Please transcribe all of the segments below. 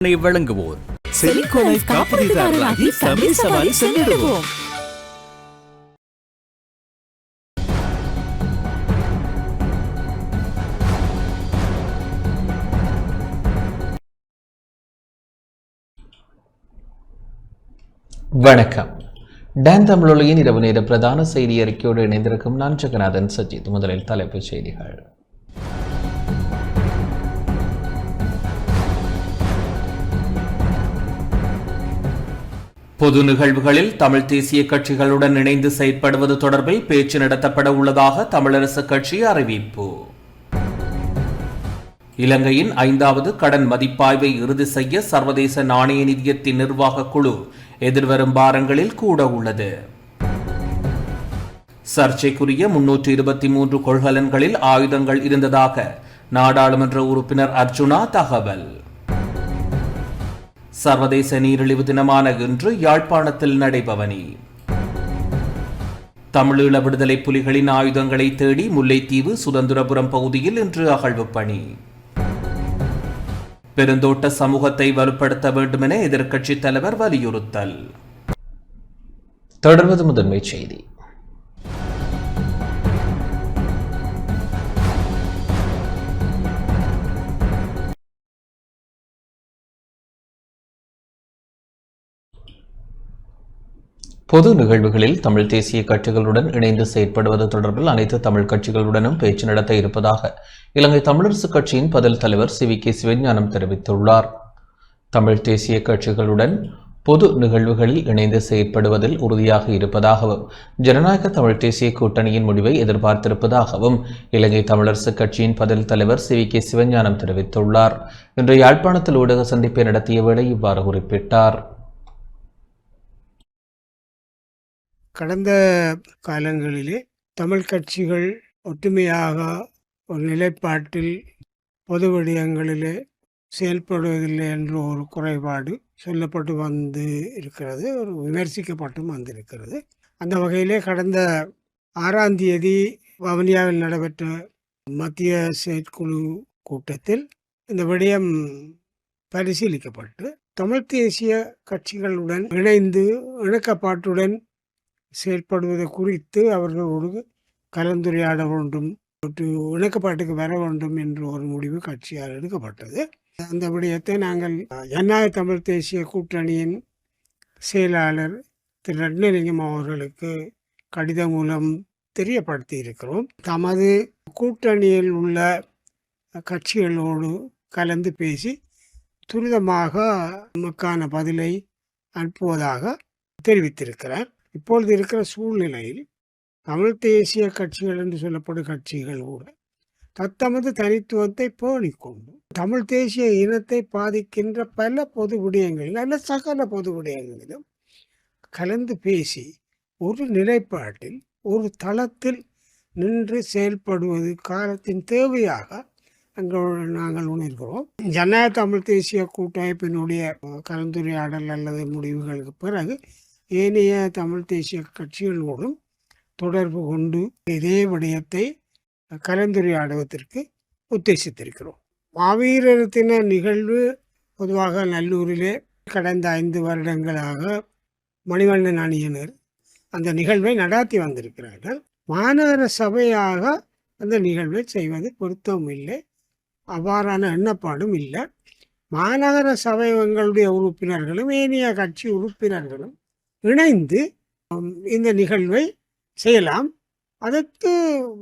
வழங்குவோர் செலிகோலைஃப் காப்புறுதிதாரராகி தமிழ் சவாரி சென்றிடுவோம். வணக்கம். டான் தமிழொலியின் இரவு நேர பிரதான செய்தி அறிக்கையோடு இணைந்திருக்கும் நான் ஜெகநாதன் சஜித். முதலில் தலைப்புச் செய்திகள். பொது நிகழ்வுகளில் தமிழ் தேசிய கட்சிகளுடன் இணைந்து செயற்படுவது தொடர்பில் பேச்சு நடத்தப்பட உள்ளதாக தமிழரசு கட்சி அறிவிப்பு. இலங்கையின் 5வது கடன் மதிப்பாய்வை இறுதி செய்ய சர்வதேச நாணய நிதியத்தின் நிர்வாக குழு எதிர்வரும் வாரங்களில் கூட உள்ளது. சர்ச்சைக்குரிய 323 கொள்கலன்களில் ஆயுதங்கள் இருந்ததாக நாடாளுமன்ற உறுப்பினர் அர்ஜுனா தகவல். சர்வதேச நீரிழிவு தினமான இன்று யாழ்ப்பாணத்தில் நடைபவனி. தமிழீழ விடுதலை புலிகளின் ஆயுதங்களை தேடி முல்லைத்தீவு சுதந்திரபுரம் பகுதியில் இன்று அகழ்வு பணி. பெருந்தோட்ட சமூகத்தை வலுப்படுத்த வேண்டும் என எதிர்க்கட்சித் தலைவர் வலியுறுத்தல். தொடர்வது முதன்மை செய்தி. பொது நிகழ்வுகளில் தமிழ் தேசிய கட்சிகளுடன் இணைந்து செயற்படுவது தொடர்பில் அனைத்து தமிழ் கட்சிகளுடனும் பேச்சு நடத்த இருப்பதாக இலங்கை தமிழரசு கட்சியின் பதில் தலைவர் சி.வி.கே. சிவஞானம் தெரிவித்துள்ளார். தமிழ் தேசிய கட்சிகளுடன் பொது நிகழ்வுகளில் இணைந்து செயற்படுவதில் உறுதியாக இருப்பதாகவும் ஜனநாயக தமிழ் தேசிய கூட்டணியின் முடிவை எதிர்பார்த்திருப்பதாகவும் இலங்கை தமிழரசு கட்சியின் பதில் தலைவர் சி.வி.கே. சிவஞானம் தெரிவித்துள்ளார். இன்று யாழ்ப்பாணத்தில் ஊடக சந்திப்பை நடத்திய வேளை இவ்வாறு குறிப்பிட்டார். கடந்த காலங்களிலே தமிழ் கட்சிகள் ஒற்றுமையாக ஒரு நிலைப்பாட்டில் பொது விடயங்களிலே செயல்படுவதில்லை என்ற ஒரு குறைபாடு சொல்லப்பட்டு வந்து இருக்கிறது, ஒரு விமர்சிக்கப்பட்டும் வந்திருக்கிறது. அந்த வகையிலே கடந்த 6ஆம் தேதி வவுனியாவில் நடைபெற்ற மத்திய செயற்குழு கூட்டத்தில் இந்த விடயம் பரிசீலிக்கப்பட்டு தமிழ் தேசிய கட்சிகளுடன் இணைந்து இணக்கப்பாட்டுடன் செயல்படுவது குறித்து அவர்களோடு கலந்துரையாட வேண்டும், இணக்கப்பாட்டுக்கு வர வேண்டும் என்ற ஒரு முடிவு கட்சியால் எடுக்கப்பட்டது. அந்த விடயத்தை நாங்கள் ஜனநாயக தமிழ் தேசிய கூட்டணியின் செயலாளர் திரு ரட்னலிங்கம் அவர்களுக்கு கடிதம் மூலம் தெரியப்படுத்தி இருக்கிறோம். தமது கூட்டணியில் உள்ள கட்சிகளோடு கலந்து பேசி துரிதமாக நமக்கான பதிலை அனுப்புவதாக தெரிவித்திருக்கிறார். இப்பொழுது இருக்கிற சூழ்நிலையில் தமிழ் தேசிய கட்சிகள் என்று சொல்லப்படும் கட்சிகள் கூட தத்தமது தனித்துவத்தை பேணிக்கொண்டு தமிழ் தேசிய இனத்தை பாதிக்கின்ற பல பொது விடயங்களில் அல்ல சகல பொது விடயங்களிலும் கலந்து பேசி ஒரு நிலைப்பாட்டில் ஒரு தளத்தில் நின்று செயல்படுவது காலத்தின் தேவையாக நாங்கள் உணர்கிறோம். ஜனநாயக தமிழ் தேசிய கூட்டமைப்பினுடைய கலந்துரையாடல் அல்லது முடிவுகளுக்கு பிறகு ஏனைய தமிழ் தேசிய கட்சிகளோடும் தொடர்பு கொண்டு இதே விடயத்தை கலந்துரையாடுவதற்கு உத்தேசித்திருக்கிறோம். மாவீரர் தின நிகழ்வு பொதுவாக நல்லூரிலே கடந்த 5 வருடங்களாக மணிவண்ணன் அணியினர் அந்த நிகழ்வை நடாத்தி வந்திருக்கிறார்கள். மாநகர சபையாக அந்த நிகழ்வை செய்வது பொருத்தம் இல்லை, அவ்வாறான எண்ணப்பாடும் இல்லை. மாநகர சபைகளுடைய உறுப்பினர்களும் ஏனைய கட்சி உறுப்பினர்களும் இணைந்து இந்த நிகழ்வை செய்யலாம். அதற்கு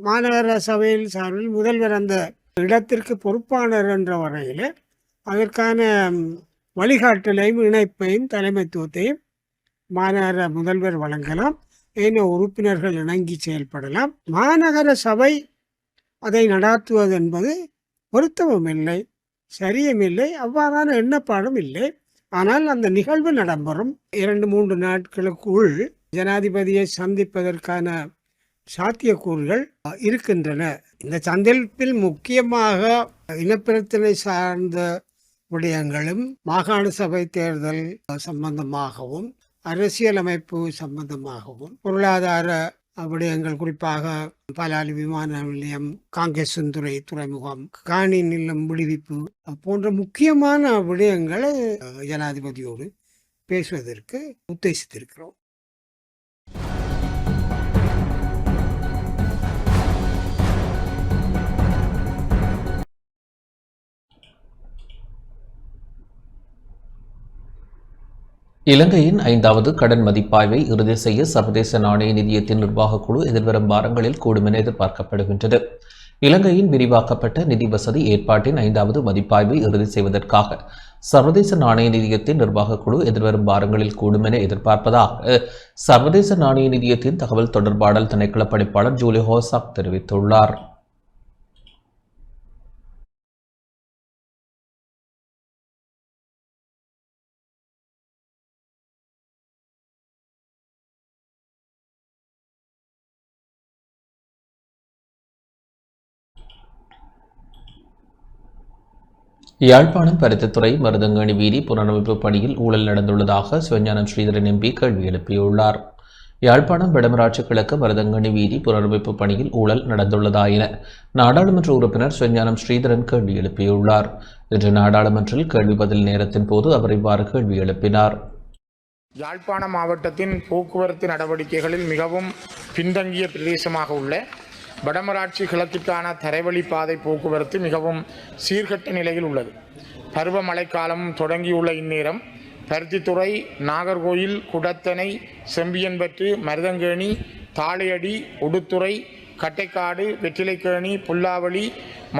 மாநகர சபையில் சார்பில் முதல்வர் அந்த இடத்திற்கு பொறுப்பாளர் என்ற வரையில் அதற்கான வழிகாட்டலையும் இணைப்பையும் தலைமைத்துவத்தையும் மாநகர முதல்வர் வழங்கலாம். ஏனைய உறுப்பினர்கள் இணங்கி செயல்படலாம். மாநகர சபை அதை நடாத்துவது என்பது பொருத்தமும் இல்லை, சரியும் இல்லை, அவ்வாறான எண்ணப்பாடும் இல்லை. ஆனால் அந்த நிகழ்வு நடைபெறும் 2-3 நாட்களுக்குள் ஜனாதிபதியை சந்திப்பதற்கான சாத்தியக்கூறுகள் இருக்கின்றன. இந்த சந்திப்பில் முக்கியமாக இனப்பிரச்சனை சார்ந்த விடயங்களும் மாகாண சபை தேர்தல் சம்பந்தமாகவும் அரசியலமைப்பு சம்பந்தமாகவும் பொருளாதார விடயங்கள், குறிப்பாக பலாலி விமான நிலையம், காங்கேசன்துறை துறைமுகம், காணி நிலம் விடுவிப்பு போன்ற முக்கியமான விடயங்களை ஜனாதிபதியோடு பேசுவதற்கு உத்தேசித்திருக்கிறோம். இலங்கையின் 5வது கடன் மதிப்பாய்வை இறுதி செய்ய சர்வதேச நாணய நிதியத்தின் நிர்வாகக் குழு எதிர்வரும் வாரங்களில் கூடும் என எதிர்பார்க்கப்படுகின்றது. இலங்கையின் விரிவாக்கப்பட்ட நிதி வசதி ஏற்பாட்டின் 5வது மதிப்பாய்வை இறுதி செய்வதற்காக சர்வதேச நாணய நிதியத்தின் நிர்வாகக் குழு எதிர்வரும் வாரங்களில் கூடும் என எதிர்பார்ப்பதாக சர்வதேச நாணய நிதியத்தின் தகவல் தொடர்பாடல் திணைக்கள பணிப்பாளர் ஜூலி ஹோசாக் தெரிவித்துள்ளார். யாழ்ப்பாணம் பருத்தித்துறை மருதங்கணி வீதி புனரமைப்பு பணியில் ஊழல் நடந்துள்ளதாக சிவஞானம் ஸ்ரீதரன் எம்பி கேள்வி எழுப்பியுள்ளார். யாழ்ப்பாணம் வடமராட்சி கிழக்கு மருதங்கணி வீதி புனரமைப்பு பணியில் ஊழல் நடந்துள்ளதா என நாடாளுமன்ற உறுப்பினர் சிவஞானம் ஸ்ரீதரன் கேள்வி எழுப்பியுள்ளார். இன்று நாடாளுமன்றில் கேள்வி பதில் நேரத்தின் போது அவர் இவ்வாறு கேள்வி எழுப்பினார். யாழ்ப்பாணம் மாவட்டத்தின் போக்குவரத்து நடவடிக்கைகளில் மிகவும் பின்தங்கிய பிரதேசமாக உள்ள வடமராட்சி கிழக்கிற்கான தரைவழி பாதை போக்குவரத்து மிகவும் சீர்கெட்ட நிலையில் உள்ளது. பருவமழைக்காலம் தொடங்கியுள்ள இந்நேரம் பருத்தித்துறை, நாகர்கோயில், குடத்தனை, செம்பியன்பற்று, மருதங்கேணி, தாளையடி, உடுத்துறை, கட்டைக்காடு, வெற்றிலைக்கேணி, புல்லாவளி,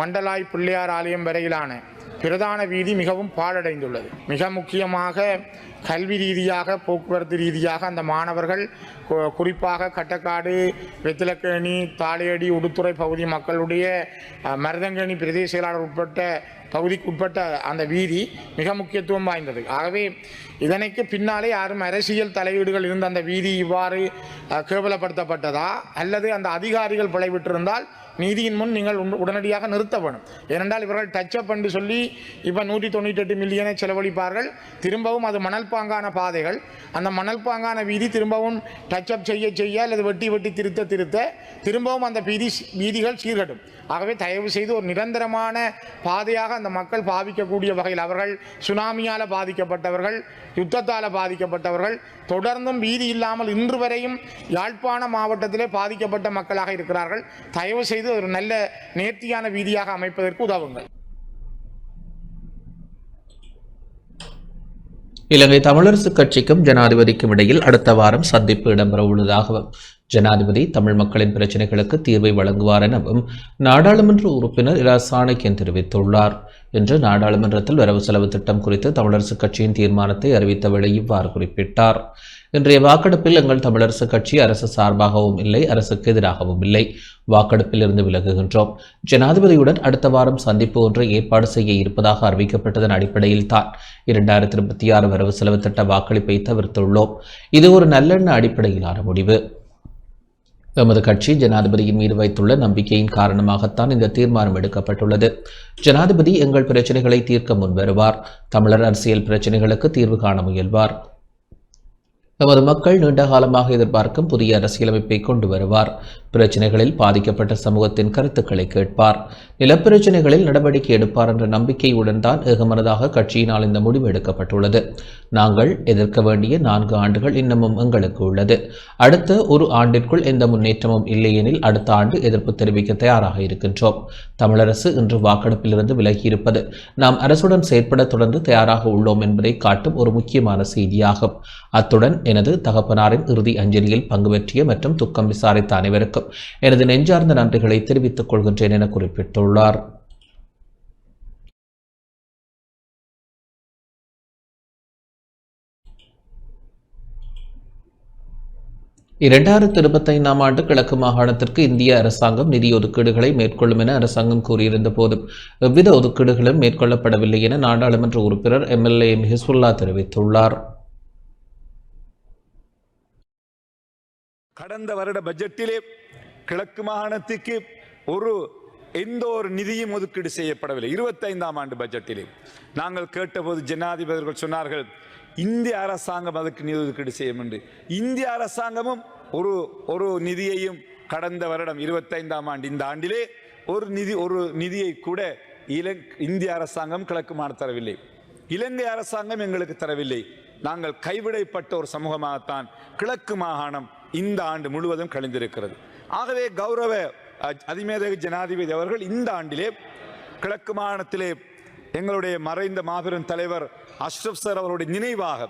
மண்டலாய் பிள்ளையார் ஆலயம் வரையிலான பிரதான வீதி மிகவும் பாழடைந்துள்ளது. மிக முக்கியமாக கல்வி ரீதியாக, போக்குவரத்து ரீதியாக அந்த மாணவர்கள் குறிப்பாக கட்டக்காடு, வெத்திலக்கேணி, தாளையடி, உடுத்துறை பகுதி மக்களுடைய மருதங்கேணி பிரதேச செயலாளர் உட்பட்ட பகுதிக்கு உட்பட்ட அந்த வீதி மிக முக்கியத்துவம் வாய்ந்தது. ஆகவே இதனைக்கு பின்னாலே யாரும் அரசியல் தலையீடுகள் இருந்த அந்த வீதி இவ்வாறு கேவலப்படுத்தப்பட்டதா அல்லது அந்த அதிகாரிகள் பிழைவிட்டிருந்தால் நீதியின் முன் நீங்கள் உடனடியாக நிறுத்த வேணும். ஏனென்றால் இவர்கள் டச்சப் என்று சொல்லி இப்போ 198 மில்லியனை செலவழிப்பார்கள். திரும்பவும் அது மணல்பாங்கான பாதைகள், அந்த மணல்பாங்கான வீதி திரும்பவும் டச்சப் செய்ய அல்லது வெட்டி திருத்த திரும்பவும் அந்த வீதிகள் சீர்கட்டும். ஆகவே தயவு செய்து ஒரு நிரந்தரமான பாதையாக அந்த மக்கள் பாவிக்கக்கூடிய வகையில், அவர்கள் சுனாமியால் பாதிக்கப்பட்டவர்கள், யுத்தத்தால் பாதிக்கப்பட்டவர்கள், தொடர்ந்தும் வீதி இல்லாமல் இன்று வரையும் யாழ்ப்பாண மாவட்டத்திலே பாதிக்கப்பட்ட மக்களாக இருக்கிறார்கள். தயவு செய்து ஒரு நல்ல நேர்த்தியான வீதியாக அமைப்பதற்கு உதவுங்கள். இலங்கை தமிழரசு கட்சிக்கும் ஜனாதிபதிக்கும் இடையில் அடுத்த வாரம் சந்திப்பு இடம்பெற உள்ளதாகவும் ஜனாதிபதி தமிழ் மக்களின் பிரச்சினைகளுக்கு தீர்வை வழங்குவார் எனவும் நாடாளுமன்ற உறுப்பினர் இரா சாணக்கியன் தெரிவித்துள்ளார். இன்று நாடாளுமன்றத்தில் வரவு செலவு திட்டம் குறித்து தமிழரசு கட்சியின் தீர்மானத்தை அறிவித்த வேளை இவ்வாறு குறிப்பிட்டார். இன்றைய வாக்கெடுப்பில் எங்கள் தமிழரசு கட்சி அரசு சார்பாகவும் இல்லை, அரசுக்கு எதிராகவும் இல்லை. வாக்கெடுப்பில் இருந்து விலகுகின்றோம். ஜனாதிபதியுடன் அடுத்த வாரம் சந்திப்பு ஒன்றை ஏற்பாடு செய்ய இருப்பதாக அறிவிக்கப்பட்டதன் அடிப்படையில் தான் 2026 வரவு செலவு திட்ட வாக்களிப்பை தவிர்த்துள்ளோம். இது ஒரு நல்லெண்ண அடிப்படையிலான முடிவு. எமது கட்சி ஜனாதிபதியின் மீது வைத்துள்ள நம்பிக்கையின் காரணமாகத்தான் இந்த தீர்மானம் எடுக்கப்பட்டுள்ளது. ஜனாதிபதி எங்கள் பிரச்சனைகளை தீர்க்க முன்வருவார். தமிழர் அரசியல் பிரச்சனைகளுக்கு தீர்வு காண முயல்வார். நமது மக்கள் நீண்ட காலமாக எதிர்பார்க்கும் புதிய அரசியலமைப்பை கொண்டு வருவார். பிரச்சினைகளில் பாதிக்கப்பட்ட சமூகத்தின் கருத்துக்களை கேட்பார். நிலப்பிரச்சினைகளில் நடவடிக்கை எடுப்பார் என்ற நம்பிக்கையுடன் தான் ஏகமனதாக கட்சியினால் இந்த முடிவு எடுக்கப்பட்டுள்ளது. நாங்கள் எதிர்க்க வேண்டிய 4 ஆண்டுகள் இன்னமும் எங்களுக்கு உள்ளது. அடுத்த ஒரு ஆண்டிற்குள் எந்த முன்னேற்றமும் இல்லையெனில் அடுத்த ஆண்டு எதிர்ப்பு தெரிவிக்க தயாராக இருக்கின்றோம். தமிழரசு இன்று வாக்கெடுப்பிலிருந்து விலகியிருப்பது நாம் அரசுடன் செயற்பட தொடர்ந்து தயாராக உள்ளோம் என்பதை காட்டும் ஒரு முக்கியமான செய்தியாகும். அத்துடன் எனது தகப்பனாரின் இறுதி அஞ்சலியில் பங்கு பெற்றிய மற்றும் துக்கம் விசாரித்த அனைவருக்கும் எனது நெஞ்சார்ந்த நன்றிகளை தெரிவித்துக் கொள்கின்றேன் என குறிப்பிட்டுள்ளார். ஆண்டு கிழக்கு மாகாணத்திற்கு இந்திய அரசாங்கம் நிதி ஒதுக்கீடுகளை மேற்கொள்ளும் என அரசாங்கம் கூறியிருந்த போதும் எவ்வித ஒதுக்கீடுகளும் மேற்கொள்ளப்படவில்லை என நாடாளுமன்ற உறுப்பினர் MLA ஹிஸ்புல்லா தெரிவித்துள்ளார். கடந்த வருட பட்ஜெட்டிலே கிழக்கு மாகாணத்துக்கு எந்த ஒரு நிதியும் ஒதுக்கீடு செய்யப்படவில்லை. 25ஆம் ஆண்டு பட்ஜெட்டிலே நாங்கள் கேட்டபோது ஜனாதிபதிகள் சொன்னார்கள் இந்திய அரசாங்கம் அதுக்கு நிதி ஒதுக்கீடு செய்யும் என்று. இந்திய அரசாங்கமும் ஒரு நிதியையும் கடந்த வருடம் 25ஆம் ஆண்டு இந்த ஆண்டிலே ஒரு நிதியை கூட இந்திய அரசாங்கம் கிழக்கு மாகாணம் தரவில்லை. இலங்கை அரசாங்கம் எங்களுக்கு தரவில்லை. நாங்கள் கைவிடப்பட்ட ஒரு சமூகமாகத்தான் கிழக்கு மாகாணம் இந்த ஆண்டு முழுவதும் கழிந்திருக்கிறது. ஆகவே கௌரவ அதிமேதகு ஜனாதிபதி அவர்கள் இந்த ஆண்டிலே கிழக்கு மாகாணத்திலே எங்களுடைய மறைந்த மாபெரும் தலைவர் அஷ்ரப் சார் அவருடைய நினைவாக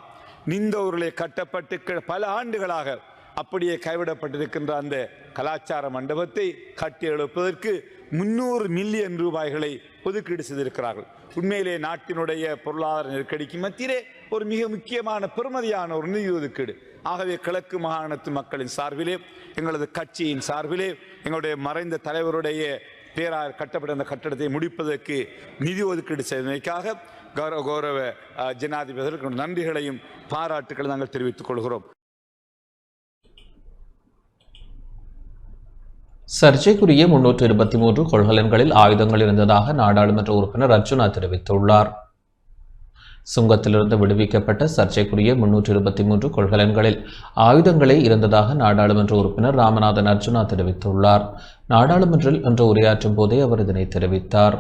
நிந்தவர்களே கட்டப்பட்டு பல ஆண்டுகளாக அப்படியே கைவிடப்பட்டிருக்கின்ற அந்த கலாச்சார மண்டபத்தை கட்டி எழுப்பதற்கு 300 மில்லியன் ரூபாய்களை ஒதுக்கீடு செய்திருக்கிறார்கள். உண்மையிலே நாட்டினுடைய பொருளாதார நெருக்கடிக்கு மத்தியிலே ஒரு மிக முக்கியமான பெருமதியான ஒரு நிதி ஒதுக்கீடு. ஆகவே கிழக்கு மாகாணத்து மக்களின் சார்பிலே, எங்களது கட்சியின் சார்பிலே, எங்களுடைய மறைந்த தலைவருடைய பேரால் கட்டப்பட்ட அந்த கட்டடத்தை முடிப்பதற்கு நிதி ஒதுக்கீடு செய்வதற்காக கௌரவ ஜனாதிபதிகளுக்கு நன்றிகளையும் பாராட்டுகளை நாங்கள் தெரிவித்துக் கொள்கிறோம். சர்ச்சைக்குரிய 323 கொள்கலன்களில் ஆயுதங்கள் இருந்ததாக நாடாளுமன்ற உறுப்பினர் அர்ஜுனா தெரிவித்துள்ளார். சுங்கத்திலிருந்து விடுவிக்கப்பட்ட சர்ச்சைக்குரிய 323 கொள்கலன்களில் ஆயுதங்களே இருந்ததாக நாடாளுமன்ற உறுப்பினர் ராமநாதன் அர்ஜுனா தெரிவித்துள்ளார். நாடாளுமன்றில் இன்று உரையாற்றும் போதே அவர் இதனை தெரிவித்தார்.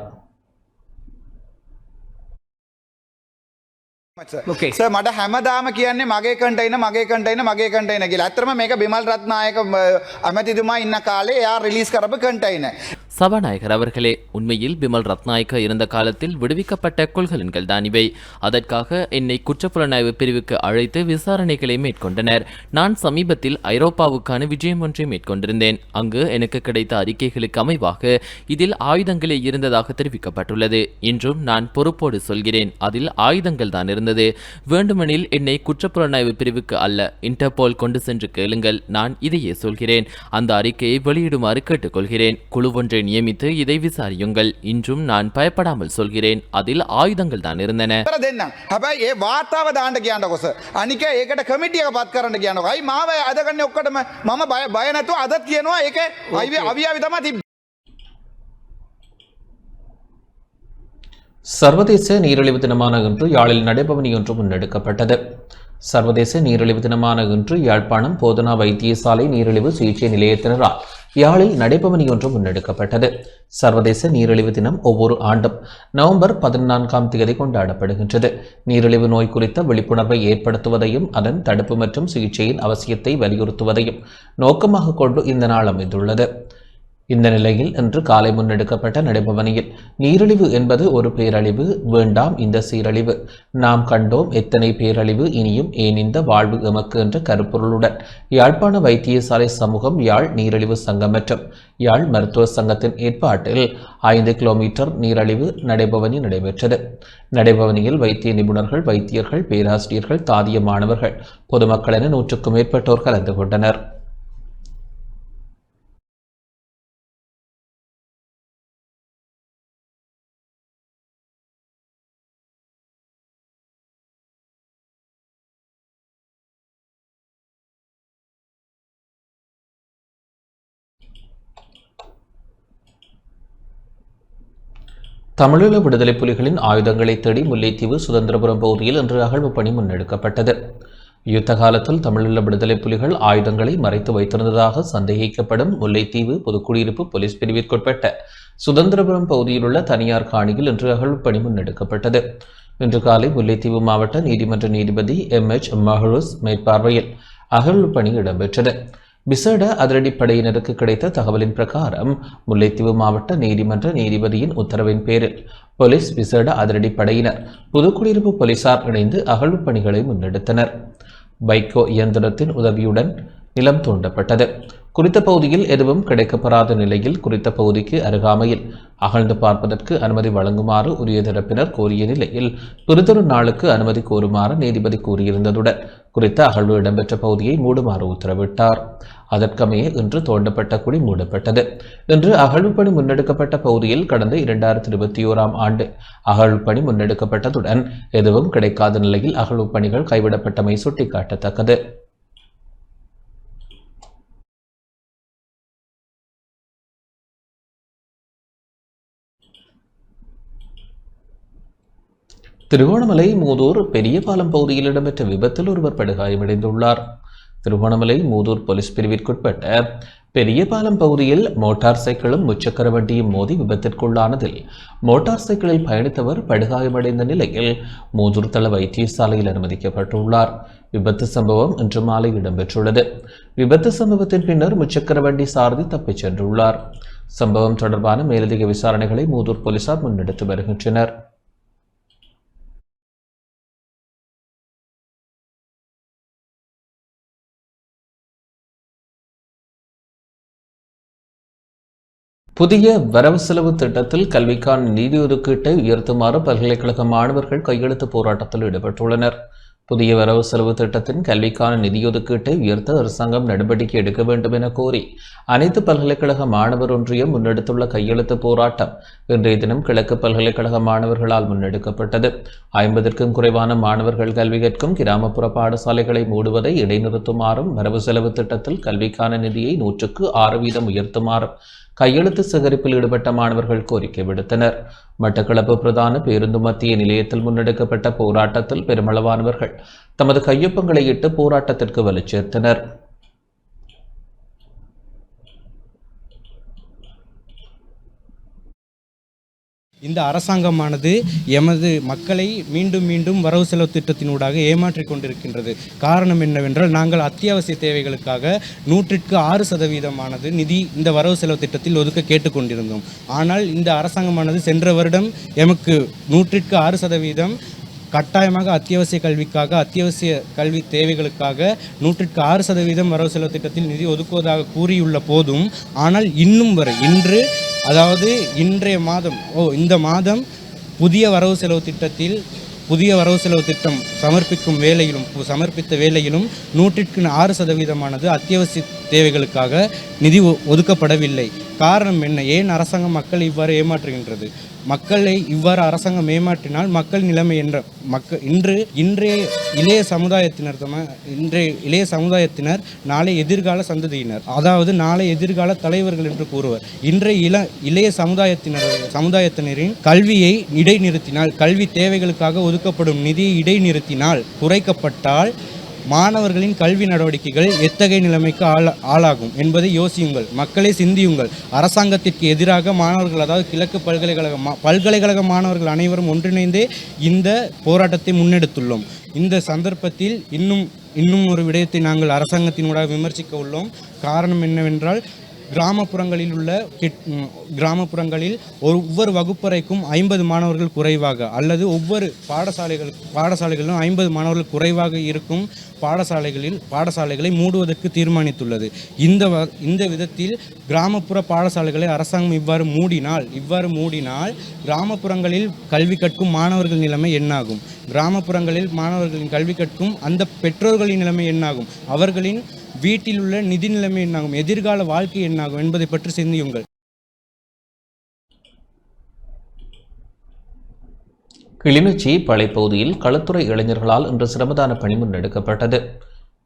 සර් මට හැමදාම කියන්නේ මගේ කන්ටයිනර් කියලා. ඇත්තටම මේක බිමල් රත්නායක ඇමතිතුමා ඉන්න කාලේ එයා රිලීස් කරපු කන්ටයිනර්. சபாநாயகர் அவர்களே, உண்மையில் பிமல் ரத்நாயக்க இருந்த காலத்தில் விடுவிக்கப்பட்ட கொள்கலன்கள் தான் இவை. அதற்காக என்னை குற்றப்புலனாய்வு பிரிவுக்கு அழைத்து விசாரணைகளை மேற்கொண்டனர். நான் சமீபத்தில் ஐரோப்பாவுக்கான விஜயம் ஒன்றை மேற்கொண்டிருந்தேன். அங்கு எனக்கு கிடைத்த அறிக்கைகளுக்கு அமைவாக இதில் ஆயுதங்களே இருந்ததாக தெரிவிக்கப்பட்டுள்ளது. இன்றும் நான் பொறுப்போடு சொல்கிறேன், அதில் ஆயுதங்கள் தான் இருந்தது. வேண்டுமெனில் என்னை குற்றப்புலனாய்வு பிரிவுக்கு அல்ல, இன்டர்போல் கொண்டு சென்று கேளுங்கள். நான் இதையே சொல்கிறேன். அந்த அறிக்கையை வெளியிடுமாறு கேட்டுக்கொள்கிறேன். குழு ஒன்றை நியமித்து இதை விசாரியுங்கள். இன்றும் நான் பயப்படாமல் சொல்கிறேன், அதில் ஆயுதங்கள் தான் இருந்தன. හැබැයි ඒ වාර්තාව දාන්න කියන්නකො සර්. අනික ඒකට කමිටි එක පත් කරන්න කියන්නකො. අයි මාව අදගන්නේ ඔක්කොටම මම බය නැතුව අදත් කියනවා ඒක අවියාවි තමයි තිබ්බේ. சர்வதேச நீரிழிவு தினமான இன்று யாழில் நடைபவனி ஒன்று முன்னெடுக்கப்பட்டது. சர்வதேச நீரிழிவு தினமான இன்று யாழ்ப்பாணம் போதனா வைத்தியசாலை நீரிழிவு சிகிச்சை நிலையத்தினரால் யாழில் நடைபவனி ஒன்று முன்னெடுக்கப்பட்டது. சர்வதேச நீரிழிவு தினம் ஒவ்வொரு ஆண்டும் நவம்பர் 14ஆம் தேதி கொண்டாடப்படுகின்றது. நீரிழிவு நோய் குறித்த விழிப்புணர்வை ஏற்படுத்துவதையும் அதன் தடுப்பு மற்றும் சிகிச்சையின் அவசியத்தை வலியுறுத்துவதையும் நோக்கமாக கொண்டு இந்த நாள் அமைந்துள்ளது. இந்த நிலையில் இன்று காலை முன்னெடுக்கப்பட்ட நடைபவனியில் நீரிழிவு என்பது ஒரு பேரழிவு, வேண்டாம் இந்த சீரழிவு, நாம் கண்டோம் எத்தனை பேரழிவு, இனியும் ஏன் இந்த வாழ்வு எமக்கு என்ற கருப்பொருளுடன் யாழ்ப்பாண வைத்தியசாலை சமூகம், யாழ் நீரிழிவு சங்கம் மற்றும் யாழ் மருத்துவ சங்கத்தின் ஏற்பாட்டில் 5 கிலோமீட்டர் நீரிழிவு நடைபவனி நடைபெற்றது. நடைபவனியில் வைத்திய நிபுணர்கள், வைத்தியர்கள், பேராசிரியர்கள், தாதிய மாணவர்கள், பொதுமக்கள் என 100க்கும் மேற்பட்டோர் கலந்து கொண்டனர். தமிழீழ விடுதலை புலிகளின் ஆயுதங்களை தேடி முல்லைத்தீவு சுதந்திரபுரம் பகுதியில் இன்று அகழ்வு பணி முன்னெடுக்கப்பட்டது. யுத்த காலத்தில் தமிழீழ விடுதலை புலிகள் ஆயுதங்களை மறைத்து வைத்திருந்ததாக சந்தேகிக்கப்படும் முல்லைத்தீவு பொதுக்குடியிருப்பு போலீஸ் பிரிவிற்குட்பட்ட சுதந்திரபுரம் பகுதியில் உள்ள தனியார் காணியில் இன்று அகழ்வு பணி முன்னெடுக்கப்பட்டது. இன்று காலை முல்லைத்தீவு மாவட்ட நீதிமன்ற நீதிபதி MH மஹரூஸ் மேற்பார்வையில் அகழ்வு பணி இடம்பெற்றது. விசேட அதிரடிப்படையினருக்கு கிடைத்த தகவலின் பிரகாரம் முல்லைத்தீவு மாவட்ட நீதிமன்ற நீதிபதியின் உத்தரவின் பேரில் போலீஸ் விசேட அதிரடிப்படையினர் புதுக்குடியிருப்பு போலீசார் இணைந்து அகழ்வு பணிகளை முன்னெடுத்தனர். பைக்கோ இயந்திரத்தின் உதவியுடன் நிலம் தோண்டப்பட்டது. குறித்த பகுதியில் எதுவும் கிடைக்கப்பெறாத நிலையில் குறித்த பகுதிக்கு அருகாமையில் அகழ்ந்து பார்ப்பதற்கு அனுமதி வழங்குமாறு உரிய தரப்பினர் கோரிய நிலையில் பிறிதொரு நாளுக்கு அனுமதி கோருமாறு நீதிபதி கூறியிருந்ததுடன் குறித்த அகழ்வு இடம்பெற்ற பகுதியை மூடுமாறு உத்தரவிட்டார். அதற்கமைய இன்று தோண்டப்பட்ட குழி மூடப்பட்டது. இன்று அகழ்வு பணி முன்னெடுக்கப்பட்ட பகுதியில் கடந்த 2021ஆம் ஆண்டு அகழ்வு பணி முன்னெடுக்கப்பட்டதுடன் எதுவும் கிடைக்காத நிலையில் அகழ்வு பணிகள் கைவிடப்பட்டமை சுட்டிக்காட்டத்தக்கது. திருகோணமலை மூதூர் பெரிய பாலம் பகுதியில் இடம்பெற்ற விபத்தில் ஒருவர் படுகாயமடைந்துள்ளார். திருகோணமலை மூதூர் போலீஸ் பிரிவிற்குட்பட்ட பெரிய பாலம் பகுதியில் மோட்டார் சைக்கிளும் முச்சக்கர வண்டியும் மோதி விபத்திற்குள்ளானதில் மோட்டார் சைக்கிளில் பயணித்தவர் படுகாயமடைந்த நிலையில் மூதூர் தள வைத்தியசாலையில் அனுமதிக்கப்பட்டுள்ளார். விபத்து சம்பவம் இன்று மாலை இடம்பெற்றுள்ளது. விபத்து சம்பவத்தின் பின்னர் முச்சக்கர வண்டி சாரதி தப்பிச் சென்றுள்ளார். சம்பவம் தொடர்பான மேலதிக விசாரணைகளை மூதூர் போலீசார் முன்னெடுத்து வருகின்றனர். புதிய வரவு செலவு திட்டத்தில் கல்விக்கான நிதி ஒதுக்கீட்டை உயர்த்துமாறு பல்கலைக்கழக மாணவர்கள் கையெழுத்து போராட்டத்தில் ஈடுபட்டுள்ளனர். புதிய வரவு செலவு திட்டத்தின் கல்விக்கான நிதி ஒதுக்கீட்டை உயர்த்த அரசாங்கம் நடவடிக்கை எடுக்க வேண்டும் என கோரி அனைத்து பல்கலைக்கழக மாணவர் ஒன்றியம் முன்னெடுத்துள்ள கையெழுத்து போராட்டம் இன்றைய தினம் கிழக்கு பல்கலைக்கழக மாணவர்களால் முன்னெடுக்கப்பட்டது. 50க்கும் குறைவான மாணவர்கள் கல்வி கற்கும் கிராமப்புற பாடசாலைகளை மூடுவதை இடைநிறுத்துமாறும் வரவு செலவு திட்டத்தில் கல்விக்கான நிதியை 100% உயர்த்துமாறும் கையெழுத்து சேகரிப்பில் ஈடுபட்ட மாணவர்கள் கோரிக்கை விடுத்தனர். மட்டக்களப்பு பிரதான பேருந்து மத்திய நிலையத்தில் முன்னெடுக்கப்பட்ட போராட்டத்தில் பெருமளவானவர்கள் தமது கையொப்பங்களை இட்டு போராட்டத்திற்கு வலு சேர்த்தனர். இந்த அரசாங்கமானது எமது மக்களை மீண்டும் மீண்டும் வரவு செலவு திட்டத்தினூடாக ஏமாற்றிக் கொண்டிருக்கின்றது. காரணம் என்னவென்றால், நாங்கள் அத்தியாவசிய தேவைகளுக்காக 106% நிதி இந்த வரவு செலவு திட்டத்தில் ஒதுக்க கேட்டுக்கொண்டிருந்தோம். ஆனால் இந்த அரசாங்கமானது சென்ற வருடம் எமக்கு 106% கட்டாயமாக அத்தியாவசிய கல்விக்காக, அத்தியாவசிய கல்வி தேவைகளுக்காக 106% வரவு செலவு திட்டத்தில் நிதி ஒதுக்குவதாக கூறியுள்ள போதும், ஆனால் இன்னும் வரை இந்த மாதம் புதிய வரவு செலவு திட்டம் சமர்ப்பித்த வேளையிலும் 106% அத்தியாவசிய தேவைகளுக்காக நிதி ஒதுக்கப்படவில்லை. காரணம் என்ன? ஏன் அரசாங்கம் மக்களை இவ்வாறு ஏமாற்றுகின்றது? மக்களை இவ்வாறு அரசாங்கம் ஏமாற்றினால் மக்கள் நிலைமை இன்றைய இளைய சமுதாயத்தினர் நாளை எதிர்கால சந்ததியினர், அதாவது நாளை எதிர்கால தலைவர்கள் என்று கூறுவர். இன்றைய இளைய சமுதாயத்தினரின் கல்வியை இடைநிறுத்தினால், கல்வி தேவைகளுக்காக ஒதுக்கப்படும் நிதியை இடைநிறுத்தினால், குறைக்கப்பட்டால் மாணவர்களின் கல்வி நடவடிக்கைகள் எத்தகைய நிலைமைக்கு ஆளாகும் என்பதை யோசியுங்கள். மக்களை சிந்தியுங்கள். அரசாங்கத்திற்கு எதிராக மாணவர்கள், அதாவது கிழக்கு பல்கலைக்கழக மாணவர்கள் அனைவரும் ஒன்றிணைந்தே இந்த போராட்டத்தை முன்னெடுத்துள்ளோம். இந்த சந்தர்ப்பத்தில் இன்னும் ஒரு விடயத்தை நாங்கள் அரசாங்கத்தினூடாக விமர்சிக்க உள்ளோம். காரணம் என்னவென்றால், கிராமப்புறங்களில் ஒவ்வொரு வகுப்பறைக்கும் 50 மாணவர்கள் குறைவாக, அல்லது ஒவ்வொரு பாடசாலைகளிலும் 50 மாணவர்கள் குறைவாக இருக்கும் பாடசாலைகளை மூடுவதற்கு தீர்மானித்துள்ளது. இந்த விதத்தில் கிராமப்புற பாடசாலைகளை அரசாங்கம் இவ்வாறு மூடினால் கிராமப்புறங்களில் கல்வி கற்கும் மாணவர்கள் நிலைமை என்னாகும்? கிராமப்புறங்களில் மாணவர்களின் கல்வி கற்கும் அந்த பெற்றோர்களின் நிலைமை என்னாகும்? அவர்களின் வீட்டில் உள்ள நிதி நிலைமை என்னாகும்? எதிர்கால வாழ்க்கை என்னாகும் என்பதை பற்றி சிந்தியுங்கள். கிளிநொச்சி பழைப்பகுதியில் களத்துறை இளைஞர்களால் இன்று சிரமதான பணி முன்னெடுக்கப்பட்டது.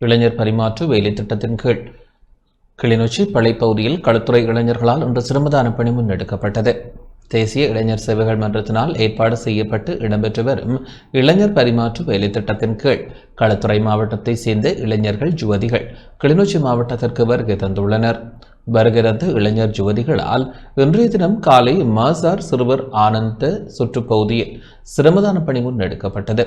இளைஞர் பரிமாற்று வேலை திட்டத்தின் கீழ் கிளிநொச்சி பழைப்பகுதியில் களத்துறை இளைஞர்களால் இன்று சிரமதான பணி முன்னெடுக்கப்பட்டது. தேசிய இளைஞர் சேவைகள் மன்றத்தினால் ஏற்பாடு செய்யப்பட்டு இடம்பெற்று வரும் இளைஞர் பரிமாற்று வேலை திட்டத்தின் கீழ் களத்துறை மாவட்டத்தை சேர்ந்த இளைஞர்கள் யுவதிகள் கிளிநொச்சி மாவட்டத்திற்கு வருகை தந்துள்ளனர். வருகை தந்த இளைஞர் யுவதிகளால் இன்றைய தினம் காலை மாசார் சிறுவர் ஆனந்த சுற்றுப்பகுதியில் சிரமதான பணி முன்னெடுக்கப்பட்டது.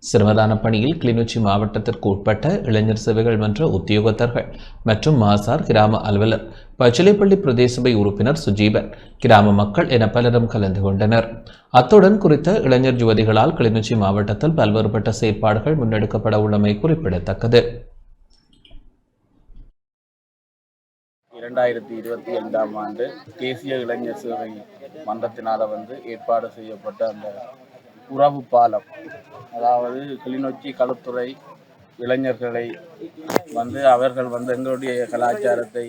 சிரமதான பணியில் கிளிநொச்சி மாவட்டத்திற்கு உட்பட்ட இளைஞர் சேவைகள் மன்ற உத்தியோகத்தர்கள் மற்றும் மாசார் கிராம அலுவலர், பச்சிலைப்பள்ளி பிரதேச சபை உறுப்பினர் சுஜீபன், கிராம மக்கள் என பலரும் கலந்து கொண்டனர். அத்துடன் குறித்த இளைஞர் யுவதிகளால் கிளிநொச்சி மாவட்டத்தில் பல்வேறுபட்ட செயற்பாடுகள் முன்னெடுக்கப்பட உள்ளமை குறிப்பிடத்தக்கது. 2025ஆம் ஆண்டு தேசிய இளைஞர் சேவை மன்றத்தினால் ஏற்பாடு செய்யப்பட்ட அந்த உறவு பாலம், அதாவது கிளிநொச்சி களத்துறை இளைஞர்களை அவர்கள் எங்களுடைய கலாச்சாரத்தை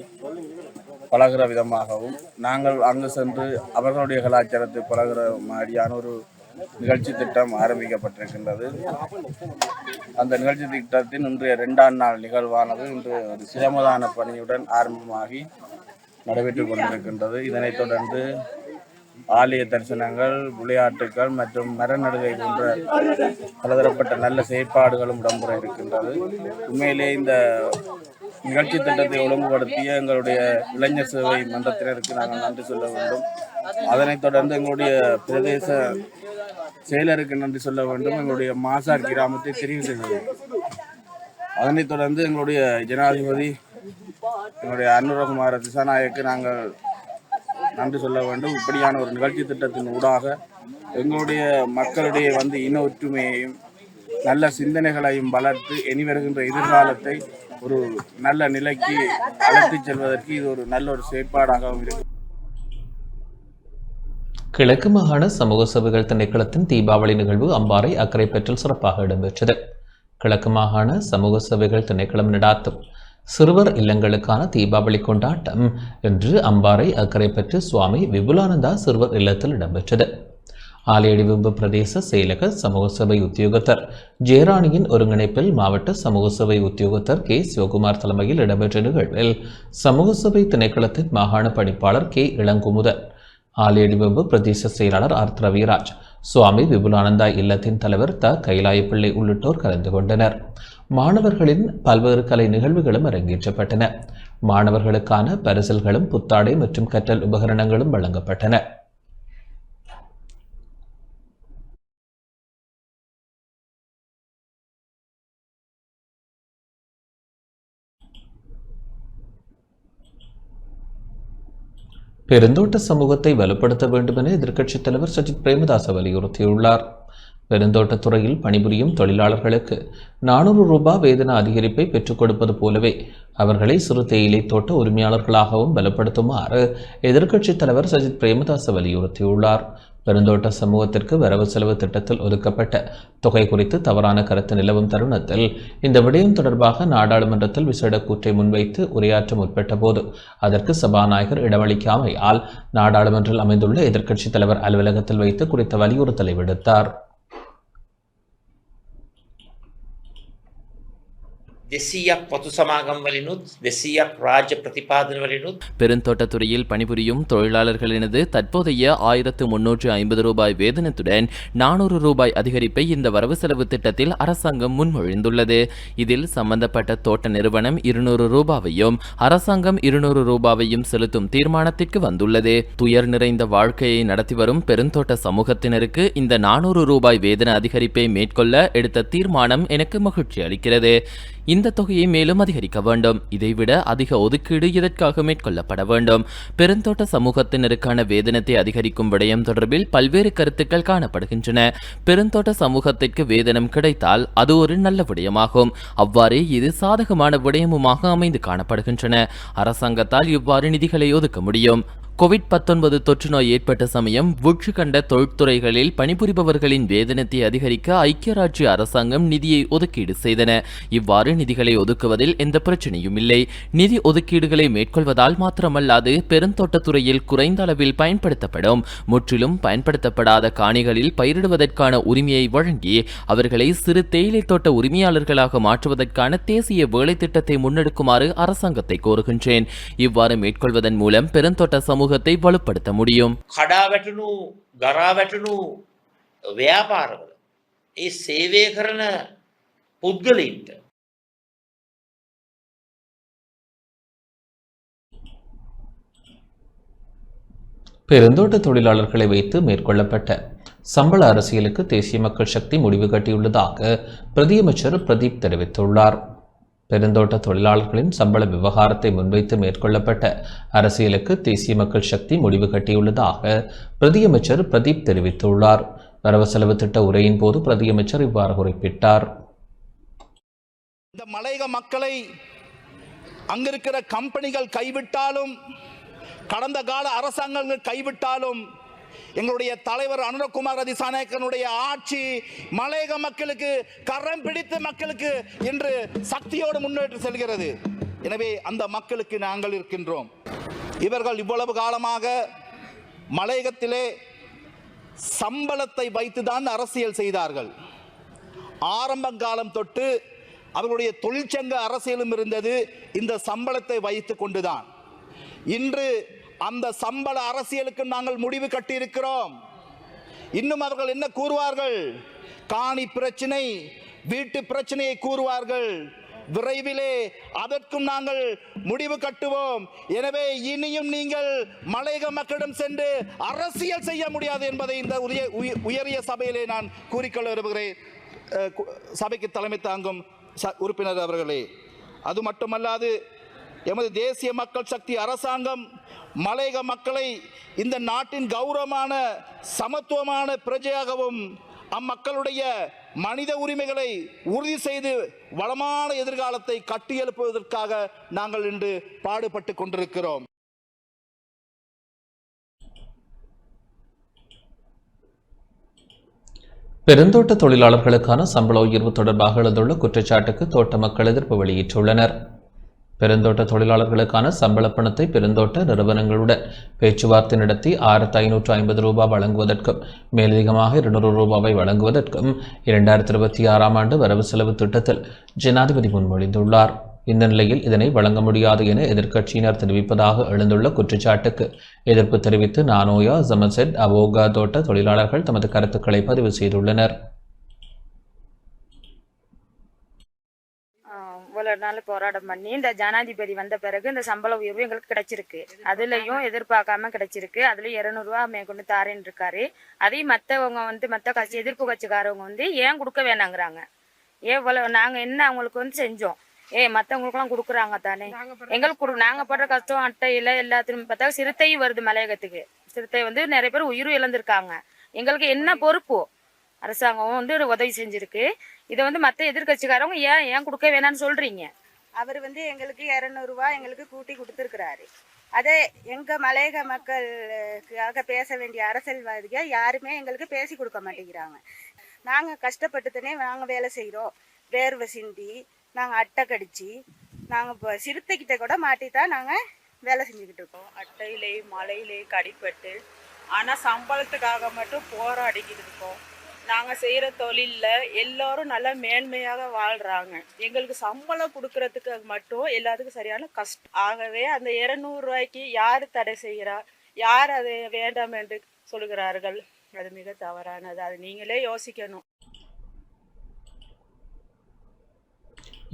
பழகிற விதமாகவும், நாங்கள் அங்கு சென்று அவர்களுடைய கலாச்சாரத்தை பழகிற மாதிரியான ஒரு நிகழ்ச்சி திட்டம் ஆரம்பிக்கப்பட்டிருக்கின்றது. அந்த நிகழ்ச்சி திட்டத்தின் இன்றைய 2ஆம் நாள் நிகழ்வானது இன்று ஒரு சிரமதான பணியுடன் ஆரம்பமாகி நடைபெற்று கொண்டிருக்கின்றது. இதனைத் தொடர்ந்து ஆலய தரிசனங்கள், விளையாட்டுகள் மற்றும் மரநடுகை போன்ற பலதரப்பட்ட நல்ல செயற்பாடுகளும் இடம்பெற இருக்கின்றது. உண்மையிலே இந்த நிகழ்ச்சி திட்டத்தை ஒழுங்குபடுத்திய எங்களுடைய இளைஞர் சேவை மன்றத்தினருக்கு நாங்கள் நன்றி சொல்ல வேண்டும். அதனைத் தொடர்ந்து எங்களுடைய பிரதேச செயலருக்கு நன்றி சொல்ல வேண்டும். எங்களுடைய மாசார் கிராமத்தை தெரிவு செய்தது. அதனைத் தொடர்ந்து எங்களுடைய ஜனாதிபதி எங்களுடைய அனுரகுமார திசாநாயக்கு நாங்கள் நன்றி சொல்ல வேண்டும். இப்படியான ஒரு நிகழ்ச்சி திட்டத்தின் ஊடாக எங்களுடைய மக்களிடையே வந்து இன ஒற்றுமையையும் நல்ல சிந்தனைகளையும் வளர்த்து இனி வருகின்ற எதிர்காலத்தை ஒரு நல்ல நிலைக்கு அழைத்துச் செல்வதற்கு இது ஒரு நல்ல ஒரு செயற்பாடாகவும் இருக்கும். கிழக்கு மாகாண சமூக சேவைகள் திணைக்களத்தின் தீபாவளி நிகழ்வு அம்பாறை அக்கரைப்பற்றில் சிறப்பாக இடம்பெற்றது. கிழக்கு மாகாண சமூக சேவைகள் திணைக்களம் நடாத்தும் சிறுவர் இல்லங்களுக்கான தீபாவளி கொண்டாட்டம் இன்று அம்பாறை அக்கரைப்பற்று சுவாமி விபுலானந்தா சிறுவர் இல்லத்தில் இடம்பெற்றது. ஆலையடிவெம்பு பிரதேச செயலக சமூக சேவை உத்தியோகத்தர் ஜெயராணியின் ஒருங்கிணைப்பில் மாவட்ட சமூக சேவை உத்தியோகத்தர் கே சிவகுமார் தலைமையில் இடம்பெற்ற நிகழ்வில் சமூக சேவை திணைக்களத்தின் மாகாண பணிப்பாளர் கே இளங்குமுதன், ஆலையடிவெம்பு பிரதேச செயலாளர் ஆர் ரவிராஜ், சுவாமி விபுலானந்தா இல்லத்தின் தலைவர் த கைலாயப்பிள்ளை உள்ளிட்டோர் கலந்து கொண்டனர். மாணவர்களின் பல்வேறு கலை நிகழ்வுகளும் அரங்கேற்றப்பட்டன. மாணவர்களுக்கான பரிசல்களும் புத்தாடை மற்றும் கற்றல் உபகரணங்களும் வழங்கப்பட்டன. பெருந்தோட்ட சமூகத்தை வலுப்படுத்த வேண்டும் என எதிர்க்கட்சித் தலைவர் சஜித் பிரேமதாச வலியுறுத்தியுள்ளார். பெருந்தோட்டத் துறையில் பணிபுரியும் தொழிலாளர்களுக்கு 400 ரூபாய் வேதன அதிகரிப்பை பெற்றுக் கொடுப்பது போலவே அவர்களை சிறு தேயிலை தோட்ட உரிமையாளர்களாகவும் பலப்படுத்துமாறு எதிர்க்கட்சித் தலைவர் சஜித் பிரேமதாச வலியுறுத்தியுள்ளார். பெருந்தோட்ட சமூகத்திற்கு வரவு செலவு திட்டத்தில் ஒதுக்கப்பட்ட தொகை குறித்து தவறான கருத்து நிலவும் தருணத்தில் இந்த விடயம் தொடர்பாக நாடாளுமன்றத்தில் விசேட கூற்றை முன்வைத்து உரையாற்ற முற்பட்ட போது அதற்கு சபாநாயகர் இடமளிக்காமையால் நாடாளுமன்றில் அமைந்துள்ள எதிர்க்கட்சித் தலைவர் அலுவலகத்தில் வைத்து குறித்த வலியுறுத்தலை விடுத்தார். பெருந்தோட்டத்துறையில் பணிபுரியும் தொழிலாளர்களினது தற்போதைய 1350 ரூபாய் வேதனத்துடன் 400 ரூபாய் அதிகரிப்பை இந்த வரவு செலவு திட்டத்தில் அரசாங்கம் முன்மொழிந்துள்ளது. இதில் சம்பந்தப்பட்ட தோட்ட நிறுவனம் 200 ரூபாவையும் அரசாங்கம் 200 ரூபாவையும் செலுத்தும் தீர்மானத்திற்கு வந்துள்ளது. துயர் நிறைந்த வாழ்க்கையை நடத்தி வரும் பெருந்தோட்ட சமூகத்தினருக்கு இந்த 400 ரூபாய் வேதன அதிகரிப்பை மேற்கொள்ள எடுத்த தீர்மானம் எனக்கு மகிழ்ச்சி அளிக்கிறது. இந்த தொகையை மேலும் அதிகரிக்க வேண்டும். இதைவிட அதிக ஒதுக்கீடு இதற்காக மேற்கொள்ளப்பட வேண்டும். பெருந்தோட்ட சமூகத்தினருக்கான வேதனத்தை அதிகரிக்கும் விடயம் தொடர்பில் பல்வேறு கருத்துக்கள் காணப்படுகின்றன. பெருந்தோட்ட சமூகத்திற்கு வேதனம் கிடைத்தால் அது ஒரு நல்ல விடயமாகும். அவ்வாறே இது சாதகமான விடயமுமாக அமைந்து காணப்படுகின்றன. அரசாங்கத்தால் இவ்வாறு நிதிகளை ஒதுக்க முடியும். கோவிட்-19 தொற்று நோய் ஏற்பட்ட சமயம் வீழ்ச்சி கண்ட தொழிற்துறைகளில் பணிபுரிபவர்களின் வேதனத்தை அதிகரிக்க ஐக்கிய ராஜ்ய அரசாங்கம் நிதியை ஒதுக்கீடு செய்தன. இவ்வாறு நிதிகளை ஒதுக்குவதில் எந்த பிரச்சனையும் இல்லை. நிதி ஒதுக்கீடுகளை மேற்கொள்வதால் மாத்திரமல்லாது பெருந்தோட்டத்துறையில் குறைந்த அளவில் பயன்படுத்தப்படும் முற்றிலும் பயன்படுத்தப்படாத காணிகளில் பயிரிடுவதற்கான உரிமையை வழங்கி அவர்களை சிறு தேயிலை தோட்ட உரிமையாளர்களாக மாற்றுவதற்கான தேசிய வேலை திட்டத்தை முன்னெடுக்குமாறு அரசாங்கத்தை கோருகின்றேன். இவ்வாறு மேற்கொள்வதன் மூலம் பெருந்தோட்ட சமூகத்தை வலுப்படுத்த முடியும். කඩාවැටුණු ගරාවැටුණු ව්‍යාපාරවල ඒ සේවය කරන පුද්ගලයින්ට பெருந்தோட்ட தொழிலாளர்களை வைத்து மேற்கொள்ளப்பட்ட சம்பள அரசியலுக்கு தேசிய மக்கள் சக்தி முடிவு கட்டியுள்ளதாக பிரதியமைச்சர் பிரதீப் தெரிவித்துள்ளார். பெருந்தோட்ட தொழிலாளர்களின் சம்பள விவகாரத்தை முன்வைத்து மேற்கொள்ளப்பட்ட அரசியலுக்கு தேசிய மக்கள் சக்தி முடிவு கட்டியுள்ளதாக பிரதியமைச்சர் பிரதீப் தெரிவித்துள்ளார். வரவு செலவு திட்ட உரையின் போது பிரதியமைச்சர் இவ்வாறு குறிப்பிட்டார். இந்த மலையக மக்களை அங்கிருக்கிற கம்பெனிகள் கைவிட்டாலும், கடந்த கால அரசாங்கங்கள் கைவிட்டாலும், எங்களுடைய தலைவர் அனுரகுமார திசாநாயக்கனுடைய ஆட்சி மலையக மக்களுக்கு கரம் பிடித்து மக்களுக்கு இன்று சக்தியோடு முன்னேற்றி செல்கிறது. எனவே அந்த மக்களுக்கு நாங்கள் இருக்கின்றோம். இவர்கள் இவ்வளவு காலமாக மலையகத்திலே சம்பளத்தை வைத்துதான் அரசியல் செய்தார்கள். ஆரம்ப காலம் தொட்டு அவர்களுடைய தொழிற்சங்க அரசியலும் இருந்தது இந்த சம்பளத்தை வைத்து கொண்டுதான். இன்று அந்த சம்பள அரசியலுக்கு நாங்கள் முடிவு கட்டியிருக்கிறோம். இன்னும் அவர்கள் என்ன கூறுவார்கள்? காணி பிரச்சனை, வீட்டு பிரச்சனையை கூறுவார்கள். விரைவிலே அதற்கும் நாங்கள் முடிவு கட்டுவோம். எனவே இனியும் நீங்கள் மலையக மக்களிடம் சென்று அரசியல் செய்ய முடியாது என்பதை இந்த உயரிய சபையிலே நான் கூறிக்கொள்ள விரும்புகிறேன். சபைக்கு தலைமை தாங்கும் உறுப்பினர் அவர்களே, அது மட்டுமல்லாது எமது தேசிய மக்கள் சக்தி அரசாங்கம் மலையக மக்களை இந்த நாட்டின் கௌரவமான சமத்துவமான பிரஜையாகவும் அம்மக்களுடைய மனித உரிமைகளை உறுதி செய்து வளமான எதிர்காலத்தை கட்டியெழுப்புவதற்காக நாங்கள் இன்று பாடுபட்டு கொண்டிருக்கிறோம். பெருந்தோட்ட தொழிலாளர்களுக்கான சம்பள உயர்வு தொடர்பாக எழுந்துள்ள குற்றச்சாட்டுக்கு தோட்ட மக்கள் எதிர்ப்பு வெளியிட்டுள்ளனர். பெருந்தோட்ட தொழிலாளர்களுக்கான சம்பள பணத்தை பெருந்தோட்ட நிறுவனங்களுடன் பேச்சுவார்த்தை நடத்தி 6550 ரூபாய் வழங்குவதற்கும் மேலதிகமாக 200 ரூபாவை வழங்குவதற்கும் 2026 ஆண்டு வரவு செலவு திட்டத்தில் ஜனாதிபதி முன்மொழிந்துள்ளார். இந்த நிலையில் இதனை வழங்க முடியாது என எதிர்க்கட்சியினர் தெரிவிப்பதாக எழுந்துள்ள குற்றச்சாட்டுக்கு எதிர்ப்பு தெரிவித்து நானோயா, ஜமசெட், அவோகா தோட்ட தொழிலாளர்கள் தமது கருத்துக்களை பதிவு செய்துள்ளனர். இவ்வளவு நாள் போராட்டம் பண்ணி இந்த ஜனாதிபதி வந்த பிறகு இந்த சம்பள உயர்வு எங்களுக்கு கிடைச்சிருக்கு. அதுலயும் எதிர்பார்க்காம கிடைச்சிருக்கு. அதுலயும் 200 ரூபா மேற்கொண்டு தாரேன்னு இருக்காரு. அதையும் மற்றவங்க மற்ற கட்சி எதிர்ப்பு கட்சிக்காரவங்க ஏன் கொடுக்க வேணாங்கிறாங்க. இவ்வளவு நாங்க என்ன அவங்களுக்கு செஞ்சோம்? மற்றவங்களுக்குலாம் கொடுக்குறாங்க தானே. எங்களுக்கு நாங்க படுற கஷ்டம் அட்டையில எல்லாத்திலும் பார்த்தா சிறுத்தையும் வருது மலையகத்துக்கு. சிறுத்தை நிறைய பேர் உயிரும் இழந்திருக்காங்க. எங்களுக்கு என்ன பொறுப்பு? அரசாங்கம் உதவி செஞ்சிருக்கு. இதை மற்ற எதிர்கட்சிக்காரவங்க ஏன் கொடுக்க வேணாம்னு சொல்றீங்க? அவர் எங்களுக்கு 200 ரூபாய் எங்களுக்கு கூட்டி கொடுத்துருக்கிறாரு. அதே எங்க மலையக மக்களுக்காக பேச வேண்டிய அரசியல்வாதிகள் யாருமே எங்களுக்கு பேசி கொடுக்க மாட்டேங்கிறாங்க. நாங்க கஷ்டப்பட்டுதானே நாங்க வேலை செய்யறோம். வேர்வை சிந்தி நாங்க அட்டை கடிச்சு நாங்க இப்போ சிறுத்தைக்கிட்ட கூட மாட்டித்தான் நாங்க வேலை செஞ்சுக்கிட்டு இருக்கோம். அட்டையிலே மழையிலே கடிப்பட்டு ஆனா சம்பளத்துக்காக மட்டும் போராடிக்கிட்டு இருக்கோம். நாங்கள் செய்கிற தொழிலில் எல்லோரும் நல்லா மேன்மையாக வாழ்கிறாங்க. எங்களுக்கு சம்பளம் கொடுக்கறதுக்கு மட்டும் எல்லாத்துக்கும் சரியான கஷ்டம். ஆகவே அந்த 200 ரூபாய்க்கு யார் தடை செய்கிறா, யார் அதை வேண்டாம் என்று சொல்கிறார்கள்? அது மிக தவறானது. அது நீங்களே யோசிக்கணும்.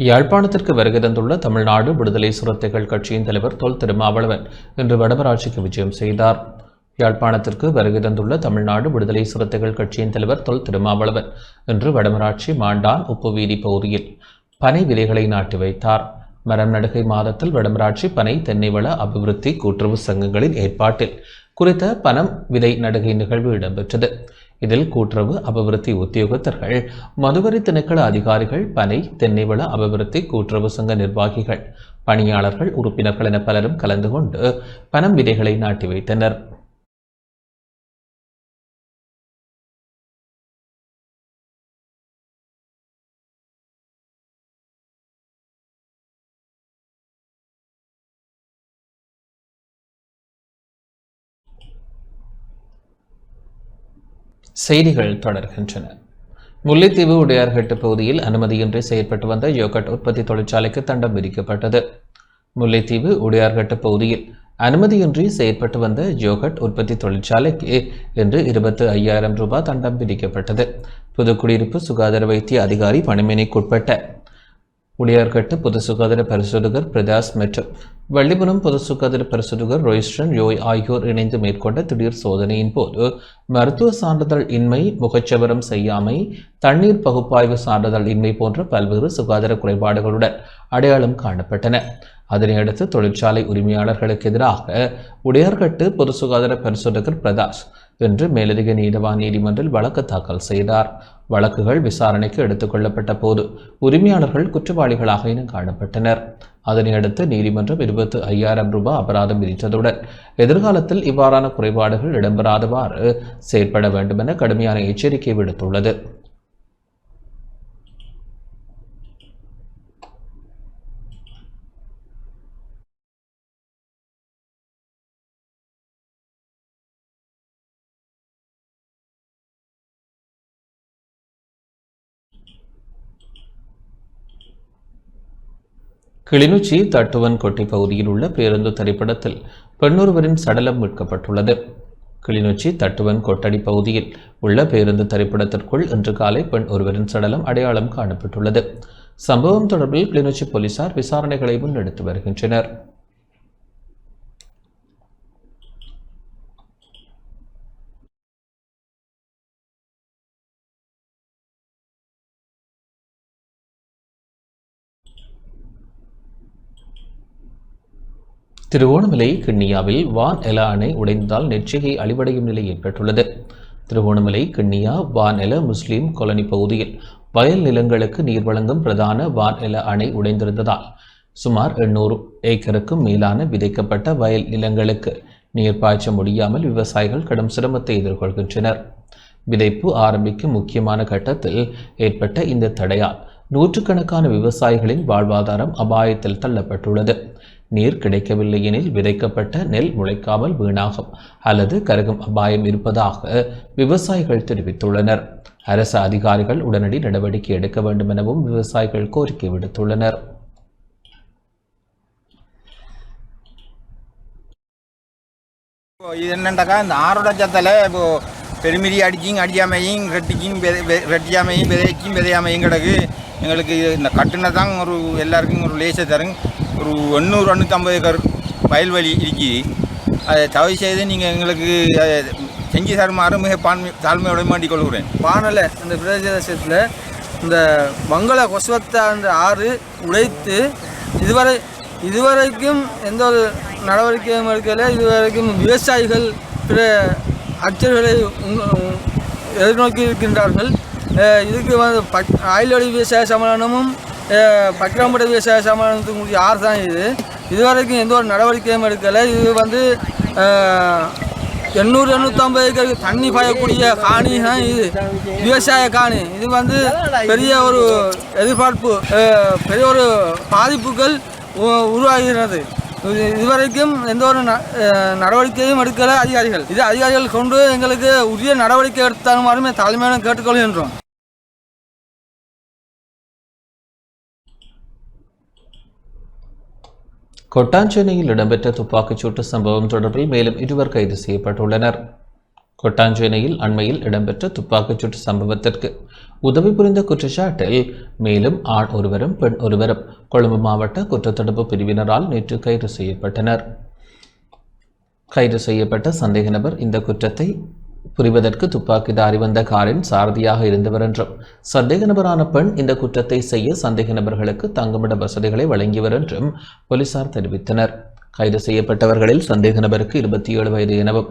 யாழ்ப்பாணத்திற்கு வருகை தந்துள்ள தமிழ்நாடு விடுதலை சிறுத்தைகள் கட்சியின் தலைவர் தொல் திருமாவளவன் இன்று வடமராட்சிக்கு விஜயம் செய்தார். யாழ்ப்பாணத்திற்கு வருகை தந்துள்ள தமிழ்நாடு விடுதலை சிறுத்தைகள் கட்சியின் தலைவர் தொல் திருமாவளவன் இன்று வடமராட்சி மாண்டான் உப்புவீதி பகுதியில் பனை விதைகளை நாட்டி வைத்தார். மரம் நடுகை மாதத்தில் வடமராட்சி பனை தென்னைவள அபிவிருத்தி கூட்டுறவு சங்கங்களின் ஏற்பாட்டில் குறித்த பனம் விதை நடுகை நிகழ்வு இடம்பெற்றது. இதில் கூட்டுறவு அபிவிருத்தி உத்தியோகத்தர்கள், மதுவரி திணைக்கள அதிகாரிகள், பனை தென்னைவள அபிவிருத்தி கூட்டுறவு சங்க நிர்வாகிகள், பணியாளர்கள், உறுப்பினர்கள் என பலரும் கலந்து கொண்டு பனம் விதைகளை நாட்டி வைத்தனர். செய்திகள் தொடர்கின்றன. முல்லைத்தீவு உடையார்கட்டு பகுதியில் அனுமதியின்றி செயற்பட்டு வந்த யோகட் உற்பத்தி தொழிற்சாலைக்கு தண்டம் விதிக்கப்பட்டது. முல்லைத்தீவு உடையார்கட்டு பகுதியில் அனுமதியின்றி செயற்பட்டு வந்த யோகட் உற்பத்தி தொழிற்சாலைக்கு இன்று 25,000 ரூபாய் தண்டம் விதிக்கப்பட்டது. புதுக்குடியிருப்பு சுகாதார வைத்திய அதிகாரி பணிமனைக்குட்பட்ட உடையார்கட்டு பொது சுகாதார பரிசோதகர் பிரதாஸ் மற்றும் வள்ளிபுரம் பொது சுகாதார பரிசோதகர் ரோயிஸ்டன் யோய் ஆகியோர் இணைந்து மேற்கொண்ட திடீர் சோதனையின் போது மருத்துவ சான்றிதழ் இன்மை, முகச்சவரம் செய்யாமை, தண்ணீர் பகுப்பாய்வு சான்றிதழ் இன்மை போன்ற பல்வேறு சுகாதார குறைபாடுகளுடன் அடையாளம் காணப்பட்டன. அதனையடுத்து தொழிற்சாலை உரிமையாளர்களுக்கு எதிராக உடையார்கட்டு பொது சுகாதார பரிசோதகர் பிரதாஸ் இன்று மேலதிக நீதவான் நீதிமன்றில் வழக்கு தாக்கல் செய்தார். வழக்குகள் விசாரணைக்கு எடுத்துக் கொள்ளப்பட்ட போது உரிமையாளர்கள் குற்றவாளிகளாக இனம் காணப்பட்டனர். அதனையடுத்து நீதிமன்றம் 25,000 ரூபாய் அபராதம் விதித்ததுடன் எதிர்காலத்தில் இவ்வாறான குறைபாடுகள் இடம்பெறாதவாறு செயற்பட வேண்டும் என கடுமையான எச்சரிக்கை விடுத்துள்ளது. கிளிநொச்சி தட்டுவன்கொட்டை பகுதியில் உள்ள பேருந்து திரைப்படத்தில் பெண்ணொருவரின் சடலம் மீட்கப்பட்டுள்ளது. கிளிநொச்சி தட்டுவன் கொட்டடி பகுதியில் உள்ள பேருந்து திரைப்படத்திற்குள் இன்று காலை பெண் ஒருவரின் சடலம் அடையாளம் காணப்பட்டுள்ளது. சம்பவம் தொடர்பில் கிளிநொச்சி போலீசார் விசாரணைகளை முன்னெடுத்து வருகின்றனர். திருவோணமலை கிண்ணியாவில் வான் எல அணை உடைந்ததால் நெற்றிகை அழிவடையும் நிலை ஏற்பட்டுள்ளது. திருவோணமலை கிண்ணியா வான் எல முஸ்லிம் காலனி பகுதியில் வயல் நிலங்களுக்கு நீர் வழங்கும் பிரதான வான் எல அணை உடைந்திருந்ததால் சுமார் 800 ஏக்கருக்கும் மேலான விதைக்கப்பட்ட வயல் நிலங்களுக்கு நீர் பாய்ச்ச முடியாமல் விவசாயிகள் கடும் சிரமத்தை எதிர்கொள்கின்றனர். விதைப்பு ஆரம்பிக்கும் முக்கியமான கட்டத்தில் ஏற்பட்ட இந்த தடையால் நூற்றுக்கணக்கான விவசாயிகளின் வாழ்வாதாரம் அபாயத்தில் தள்ளப்பட்டுள்ளது. நீர் கிடைக்கவில்லை எனில் விதைக்கப்பட்ட நெல் முளைக்காமல் வீணாகும் அல்லது கருகும் அபாயம் இருப்பதாக விவசாயிகள் தெரிவித்துள்ளனர். அரசு அதிகாரிகள் உடனடி நடவடிக்கை எடுக்க வேண்டும் எனவும் விவசாயிகள் கோரிக்கை விடுத்துள்ளனர். இது என்னண்டாக்கா இந்த ஆரோடச்சத்தில் இப்போ பெருமிரி அடிக்காமையும் ரெட்டியாமையும் விதையாமையும் கிடக்கு. எங்களுக்கு இந்த கட்டுனை தான் ஒரு எல்லாருக்கும் ஒரு லேசை தரும். ஒரு 800-850 ஏக்கர் வயல்வெளி இருக்குது. அதை தயவு செய்து நீங்கள் எங்களுக்கு செஞ்சு தருமாறு மிக தாழ்மையோட மாட்டிக் கொள்கிறேன். பானலை அந்த பிரதேசத்தில் இந்த மங்கள கொசுவத்தா அந்த ஆறு உடைத்து இதுவரைக்கும் எந்த ஒரு நடவடிக்கையும் எடுக்கல. இதுவரைக்கும் விவசாயிகள் பிற அச்சர்களை எதிர்நோக்கி இருக்கின்றார்கள். இதுக்கு ஆயிலடி விவசாய சம்மேளனமும் பக்கிராம்பட விவசாய சம்மேளனத்துக்கு ஆறு தான் இதுவரைக்கும் எந்த ஒரு நடவடிக்கையும் எடுக்கலை. இது 800-850 ஏக்கருக்கு தண்ணி பாயக்கூடிய காணி தான் இது, விவசாய காணி. இது பெரிய ஒரு எதிர்பார்ப்பு, பெரிய ஒரு பாதிப்புகள் உருவாகிறது. இதுவரைக்கும் எந்த ஒரு நடவடிக்கையும் எடுக்கலை அதிகாரிகள். இது அதிகாரிகள் கொண்டு எங்களுக்கு உரிய நடவடிக்கை எடுத்தாலுமே தலைமையான கேட்டுக்கொள்கின்றோம். கொட்டாஞ்சேனையில் இடம்பெற்ற துப்பாக்கிச்சூட்டு சம்பவம் தொடர்பில் மேலும் 2 கைது செய்யப்பட்டுள்ளனர். கொட்டாஞ்சேனையில் அண்மையில் இடம்பெற்ற துப்பாக்கிச்சூட்டு சம்பவத்திற்கு உதவி புரிந்த குற்றச்சாட்டில் மேலும் ஆண் ஒருவரும் பெண் ஒருவரும் கொழும்பு மாவட்ட குற்றத்தடுப்பு பிரிவினரால் நேற்று கைது செய்யப்பட்டனர். கைது செய்யப்பட்ட சந்தேக நபர் இந்த குற்றத்தை புரிவதற்கு துப்பாக்கிதாரி வந்த காரின் சாரதியாக இருந்தவர் என்றும், சந்தேக நபரான பெண் இந்த குற்றத்தை செய்ய சந்தேக நபர்களுக்கு தங்குமிட வசதிகளை வழங்கியவர் என்றும் போலீசார் தெரிவித்தனர். கைது செய்யப்பட்டவர்களில் சந்தேக நபருக்கு 27 வயது எனவும்,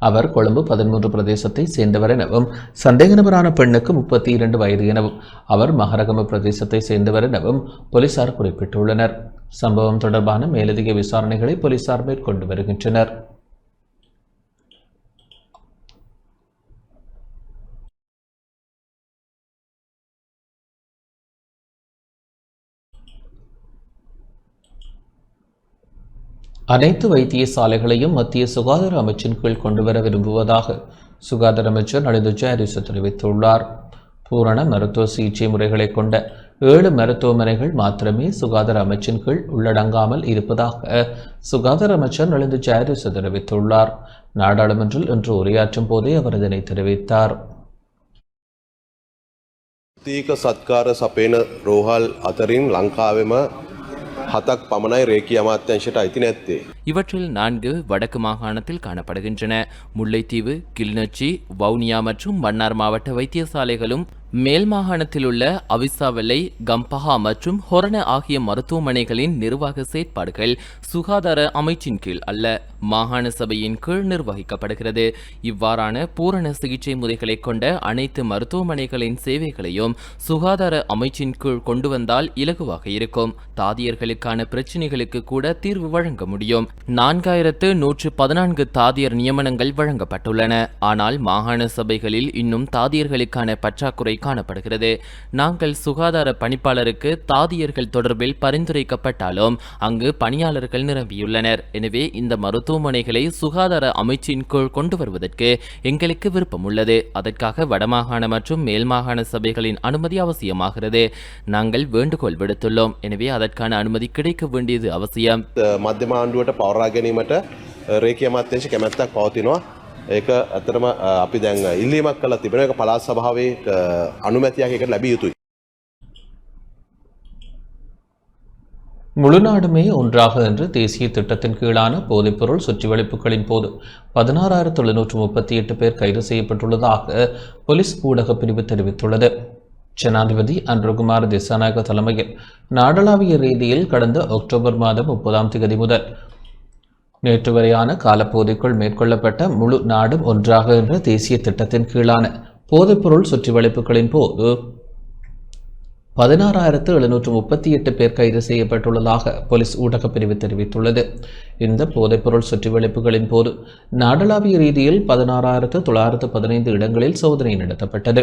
அவர் கொழும்பு 13 பிரதேசத்தை சேர்ந்தவர் எனவும், சந்தேக நபரான பெண்ணுக்கு 32 வயது எனவும், அவர் மகரகம பிரதேசத்தை சேர்ந்தவர் எனவும் போலீசார் குறிப்பிட்டுள்ளனர். சம்பவம் தொடர்பான மேலதிக விசாரணைகளை போலீசார் மேற்கொண்டு வருகின்றனர். அனைத்து வைத்தியசாலைகளையும் மத்திய சுகாதார அமைச்சின் கீழ் கொண்டுவர விரும்புவதாக சுகாதார அமைச்சர் நலிந்து ஜெயதிச தெரிவித்துள்ளார். பூரண மருத்துவ சிகிச்சை முறைகளை கொண்ட 7 மருத்துவமனைகள் மாத்திரமே சுகாதார அமைச்சின் கீழ் உள்ளடங்காமல் இருப்பதாக சுகாதார அமைச்சர் நலிந்து ஜெயதிச தெரிவித்துள்ளார். நாடாளுமன்றில் இன்று உரையாற்றும் போதே அவர் இதனை தெரிவித்தார். தீக சத்கார சபேன ரோஹால் அத்தரின் லங்காවෙම 7ක් පමණයි රේකී අමාත්‍යංශයට අයිති නැත්තේ. இவற்றில் 4 வடக்கு மாகாணத்தில் காணப்படுகின்றன. முல்லைத்தீவு, கிளிநொச்சி, வவுனியா மற்றும் மன்னார் மாவட்ட வைத்தியசாலைகளும் மேல் மாகாணத்தில் உள்ள அவிசாவெல்லை, கம்பஹா மற்றும் ஹொரண ஆகிய மருத்துவமனைகளின் நிர்வாக செயற்பாடுகள் சுகாதார அமைச்சின் கீழ் அல்ல, மாகாண சபையின் கீழ் நிர்வகிக்கப்படுகிறது. இவ்வாறான பூரண சிகிச்சை முறைகளை கொண்ட அனைத்து மருத்துவமனைகளின் சேவைகளையும் சுகாதார அமைச்சின் கீழ் கொண்டு வந்தால் இலகுவாக இருக்கும். தாதியர்களுக்கான பிரச்சினைகளுக்கு கூட தீர்வு வழங்க முடியும். 4114 தாதியர் நியமனங்கள் வழங்கப்பட்டுள்ளன. ஆனால் மாகாண சபைகளில் இன்னும் தாதியர்களுக்கான பற்றாக்குறை காணப்படுகிறது. நாங்கள் சுகாதார பணிப்பாளருக்கு தாதியர்கள் தொடர்பில் பரிந்துரைக்கப்பட்டாலும் அங்கு பணியாளர்கள் நிரம்பியுள்ளனர். எனவே இந்த மருத்துவமனைகளை சுகாதார அமைச்சின் கீழ் கொண்டு வருவதற்கு எங்களுக்கு விருப்பம் உள்ளது. அதற்காக வடமாகாண மற்றும் மேல் மாகாண சபைகளின் அனுமதி அவசியமாகிறது. நாங்கள் வேண்டுகோள் விடுத்துள்ளோம். எனவே அதற்கான அனுமதி கிடைக்க வேண்டியது அவசியம். මධ්‍යම ආණ්ඩුවට පවරා ගැනීමට රේකී අමාත්‍යාංශ කැමැත්තක් පවතිනවා. ඒක ඇත්තටම අපි දැන් ඉල්ලීමක් කළා තිබෙනවා. ඒක පළාත් සභාවේ අනුමැතියක් එකට ලැබිය යුතුයි. முழு நாடுமே ஒன்றாக என்று தேசிய திட்டத்தின் கீழான போதைப்பொருள் சுற்றிவளைப்புகளின் போது 16,738 பேர் கைது செய்யப்பட்டுள்ளதாக போலீஸ் ஊடக பிரிவு தெரிவித்துள்ளது. ஜனாதிபதி அன்ருகுமார் திசாநாயக்க தலைமையில் நாடளாவிய ரீதியில் கடந்த அக்டோபர் மாதம் 30ஆம் தேதி முதல் நேற்று வரையான காலப்பகுதிக்குள் மேற்கொள்ளப்பட்ட முழு நாடும் ஒன்றாக என்ற தேசிய திட்டத்தின் கீழான போதைப்பொருள் சுற்றிவளைப்புகளின் போது 16,738 பேர் கைது செய்யப்பட்டுள்ளதாக போலீஸ் ஊடக பிரிவு தெரிவித்துள்ளது. இந்த போதைப்பொருள் சுற்றிவளைப்புகளின் போது நாடளாவிய ரீதியில் 16,915 இடங்களில் சோதனை நடத்தப்பட்டது.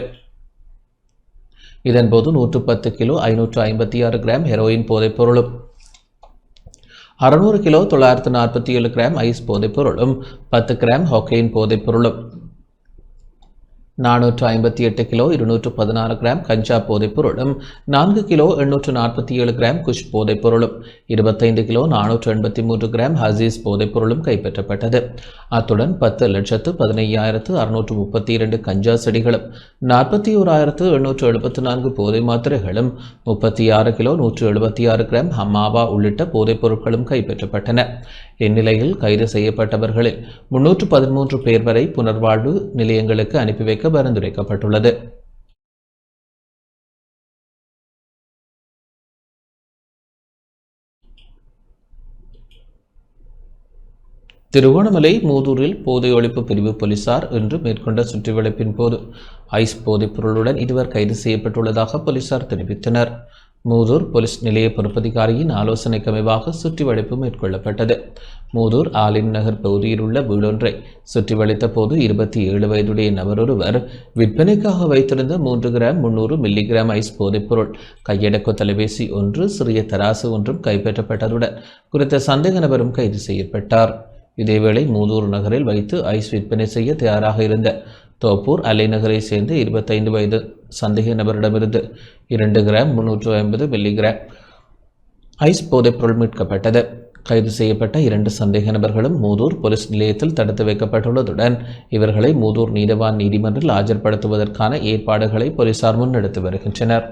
இதன்போது 110 கிலோ 556 கிராம் ஹெரோயின் போதைப்பொருளும் 600 கிலோ 947 கிராம் ஐஸ் போதைப்பொருளும் 10 கிராம் ஹொக்கையின் போதைப்பொருளும் 458 கிலோ 216 கிராம் கஞ்சா போதைப்பொருளும் 4 கிலோ 847 கிராம் குஷ் போதைப்பொருளும் 25 கிலோ 483 கிராம் ஹசீஸ் போதைப்பொருளும் கைப்பற்றப்பட்டது. அத்துடன் 10,15,632 கஞ்சா செடிகளும் 41,874 போதை மாத்திரைகளும் 36 கிலோ 176 கிராம் ஹம்மாவா உள்ளிட்ட போதைப் பொருட்களும் கைப்பற்றப்பட்டன. இந்நிலையில் கைது செய்யப்பட்டவர்களில் 313 பேர் வரை புனர்வாழ்வு நிலையங்களுக்கு அனுப்பி வைக்க பரிந்துரைக்கப்பட்டுள்ளது. திருகோணமலை மூதூரில் போதை ஒழிப்பு பிரிவு போலீசார் இன்று மேற்கொண்ட சுற்றிவளைப்பின் போது ஐஸ் போதைப் பொருளுடன் இருவர் கைது செய்யப்பட்டுள்ளதாக போலீசார் தெரிவித்தனர். மூதூர் போலீஸ் நிலைய பொறுப்பதிகாரியின் ஆலோசனைக்கு அமைவாக சுற்றிவளைப்பு மேற்கொள்ளப்பட்டது. மூதூர் ஆலிம் நகர் பகுதியில் உள்ள வீடொன்றை சுற்றிவளைத்த போது 27 வயதுடைய நபரொருவர் விற்பனைக்காக வைத்திருந்த 3 கிராம் 300 மில்லிகிராம் ஐஸ் போதைப்பொருள், கையடக்க தொலைபேசி ஒன்று, சிறிய தராசு ஒன்றும் கைப்பற்றப்பட்டதுடன் குறித்த சந்தேக நபரும் கைது செய்யப்பட்டார். இதேவேளை மூதூர் நகரில் வைத்து ஐஸ் விற்பனை செய்ய தயாராக இருந்த தோப்பூர் அலைநகரை சேர்ந்த 25 வயது சந்தேக நபரிடமிருந்து 2 கிராம் 350 மில்லிகிராம் ஐஸ் போதைப்பொருள் மீட்கப்பட்டது. கைது செய்யப்பட்ட 2 சந்தேக நபர்களும் மூதூர் போலீஸ் நிலையத்தில் தடுத்து வைக்கப்பட்டுள்ளதுடன் இவர்களை மூதூர் நீதவான் நீதிமன்றில் ஆஜர்படுத்துவதற்கான ஏற்பாடுகளை போலீசார் முன்னெடுத்து வருகின்றனர்.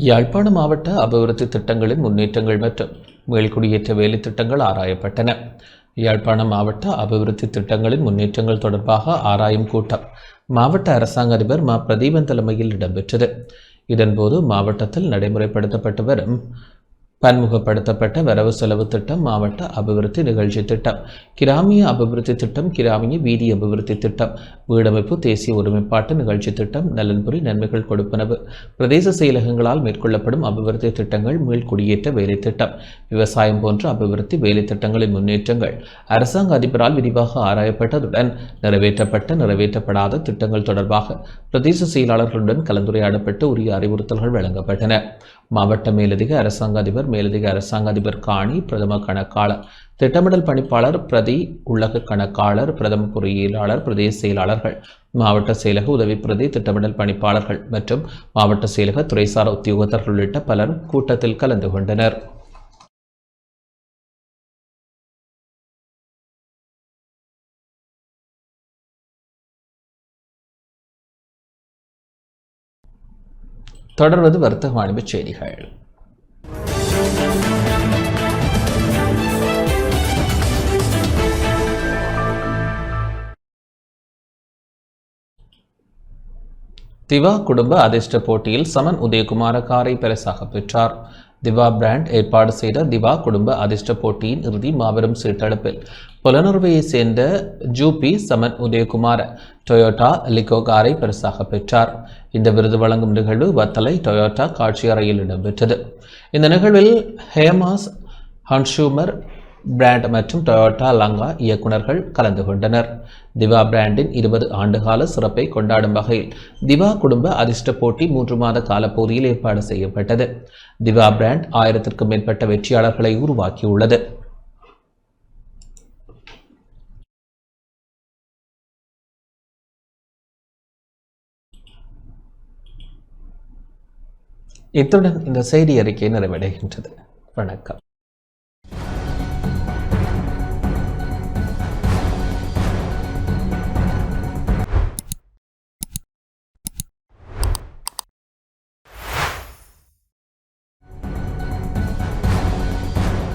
யாழ்ப்பாண மாவட்ட அபிவிருத்தி திட்டங்களின் முன்னேற்றங்கள் மற்றும் மேல்குடியேற்ற வேலை திட்டங்கள் ஆராயப்பட்டன. யாழ்ப்பாண மாவட்ட அபிவிருத்தி திட்டங்களின் முன்னேற்றங்கள் தொடர்பாக ஆராயும் கூட்டம் மாவட்ட அரசாங்க அதிபர் மா பிரதீபன் தலைமையில் இடம்பெற்றது. இதன்போது மாவட்டத்தில் நடைமுறைப்படுத்தப்பட்டு வரும் பன்முகப்படுத்தப்பட்ட வரவு செலவு திட்டம், மாவட்ட அபிவிருத்தி நிகழ்ச்சி திட்டம், கிராமிய அபிவிருத்தி திட்டம், கிராமிய வீதி அபிவிருத்தி திட்டம், வீடமைப்பு தேசிய ஒருமைப்பாட்டு நிகழ்ச்சி திட்டம், நலன்புரி நன்மைகள் கொடுப்பனவு, பிரதேச செயலகங்களால் மேற்கொள்ளப்படும் அபிவிருத்தி திட்டங்கள், மீள்குடியேற்ற வேலை திட்டம், விவசாயம் போன்ற அபிவிருத்தி வேலை திட்டங்களின் முன்னேற்றங்கள் அரசாங்க அதிபரால் விரிவாக ஆராயப்பட்டதுடன் நிறைவேற்றப்படாத திட்டங்கள் தொடர்பாக பிரதேச செயலாளர்களுடன் கலந்துரையாடப்பட்டு உரிய அறிவுறுத்தல்கள் வழங்கப்பட்டன. மாவட்ட மேலதிக அரசாங்க அதிபர், மேலதிக அரசாங்க அதிபர் காணி, பிரதம கணக்காளர், திட்டமிடல் பணிப்பாளர், பிரதி உள்ளக கணக்காளர், பிரதம பொறியியலாளர், பிரதேச செயலாளர்கள், மாவட்ட செயலக உதவி பிரதி திட்டமிடல் பணிப்பாளர்கள் மற்றும் மாவட்ட செயலக துறைசார் உத்தியோகத்தர்கள் உள்ளிட்ட பலர் கூட்டத்தில் கலந்து கொண்டனர். தொடர்வது வர்த்தக வாணிபச் செய்திகள். திவா குடும்ப அதிர்ஷ்ட போட்டியில் சமன் உதயகுமார காரை பரிசாக பெற்றார். திவா பிராண்ட் ஏற்பாடு செய்த திவா குடும்ப அதிர்ஷ்ட போட்டியின் இறுதி மாபெரும் சீட்டெடுப்பில் புலனறுவையை சேர்ந்த ஜூபி சமன் உதயகுமார டொயோட்டா லிகோ காரை பரிசாக பெற்றார். இந்த விருது வழங்கும் நிகழ்வு வத்தலை டொயோட்டா காட்சி அறையில் இடம்பெற்றது. இந்த நிகழ்வில் ஹேமாஸ் ஹன்ஷூமர் பிராண்ட் மற்றும் டொயோட்டா லங்கா இயக்குநர்கள் கலந்து கொண்டனர். திவா பிராண்டின் 20 ஆண்டுகால சிறப்பை கொண்டாடும் வகையில் திவா குடும்ப அதிர்ஷ்ட போட்டி 3 மாத காலப்பகுதியில் ஏற்பாடு செய்யப்பட்டது. திவா பிராண்ட் 1000க்கும் மேற்பட்ட வெற்றியாளர்களை உருவாக்கியுள்ளது. இத்துடன் இந்த செய்தி அறிக்கை நிறைவடைகின்றது. வணக்கம்.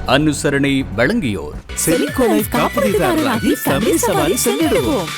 அனுசரணை வழங்கியோர் செலிகோ லைஃப் காப்பீட்டுதாரராகி தமிழ் சவாரி சென்றிடுவோம்.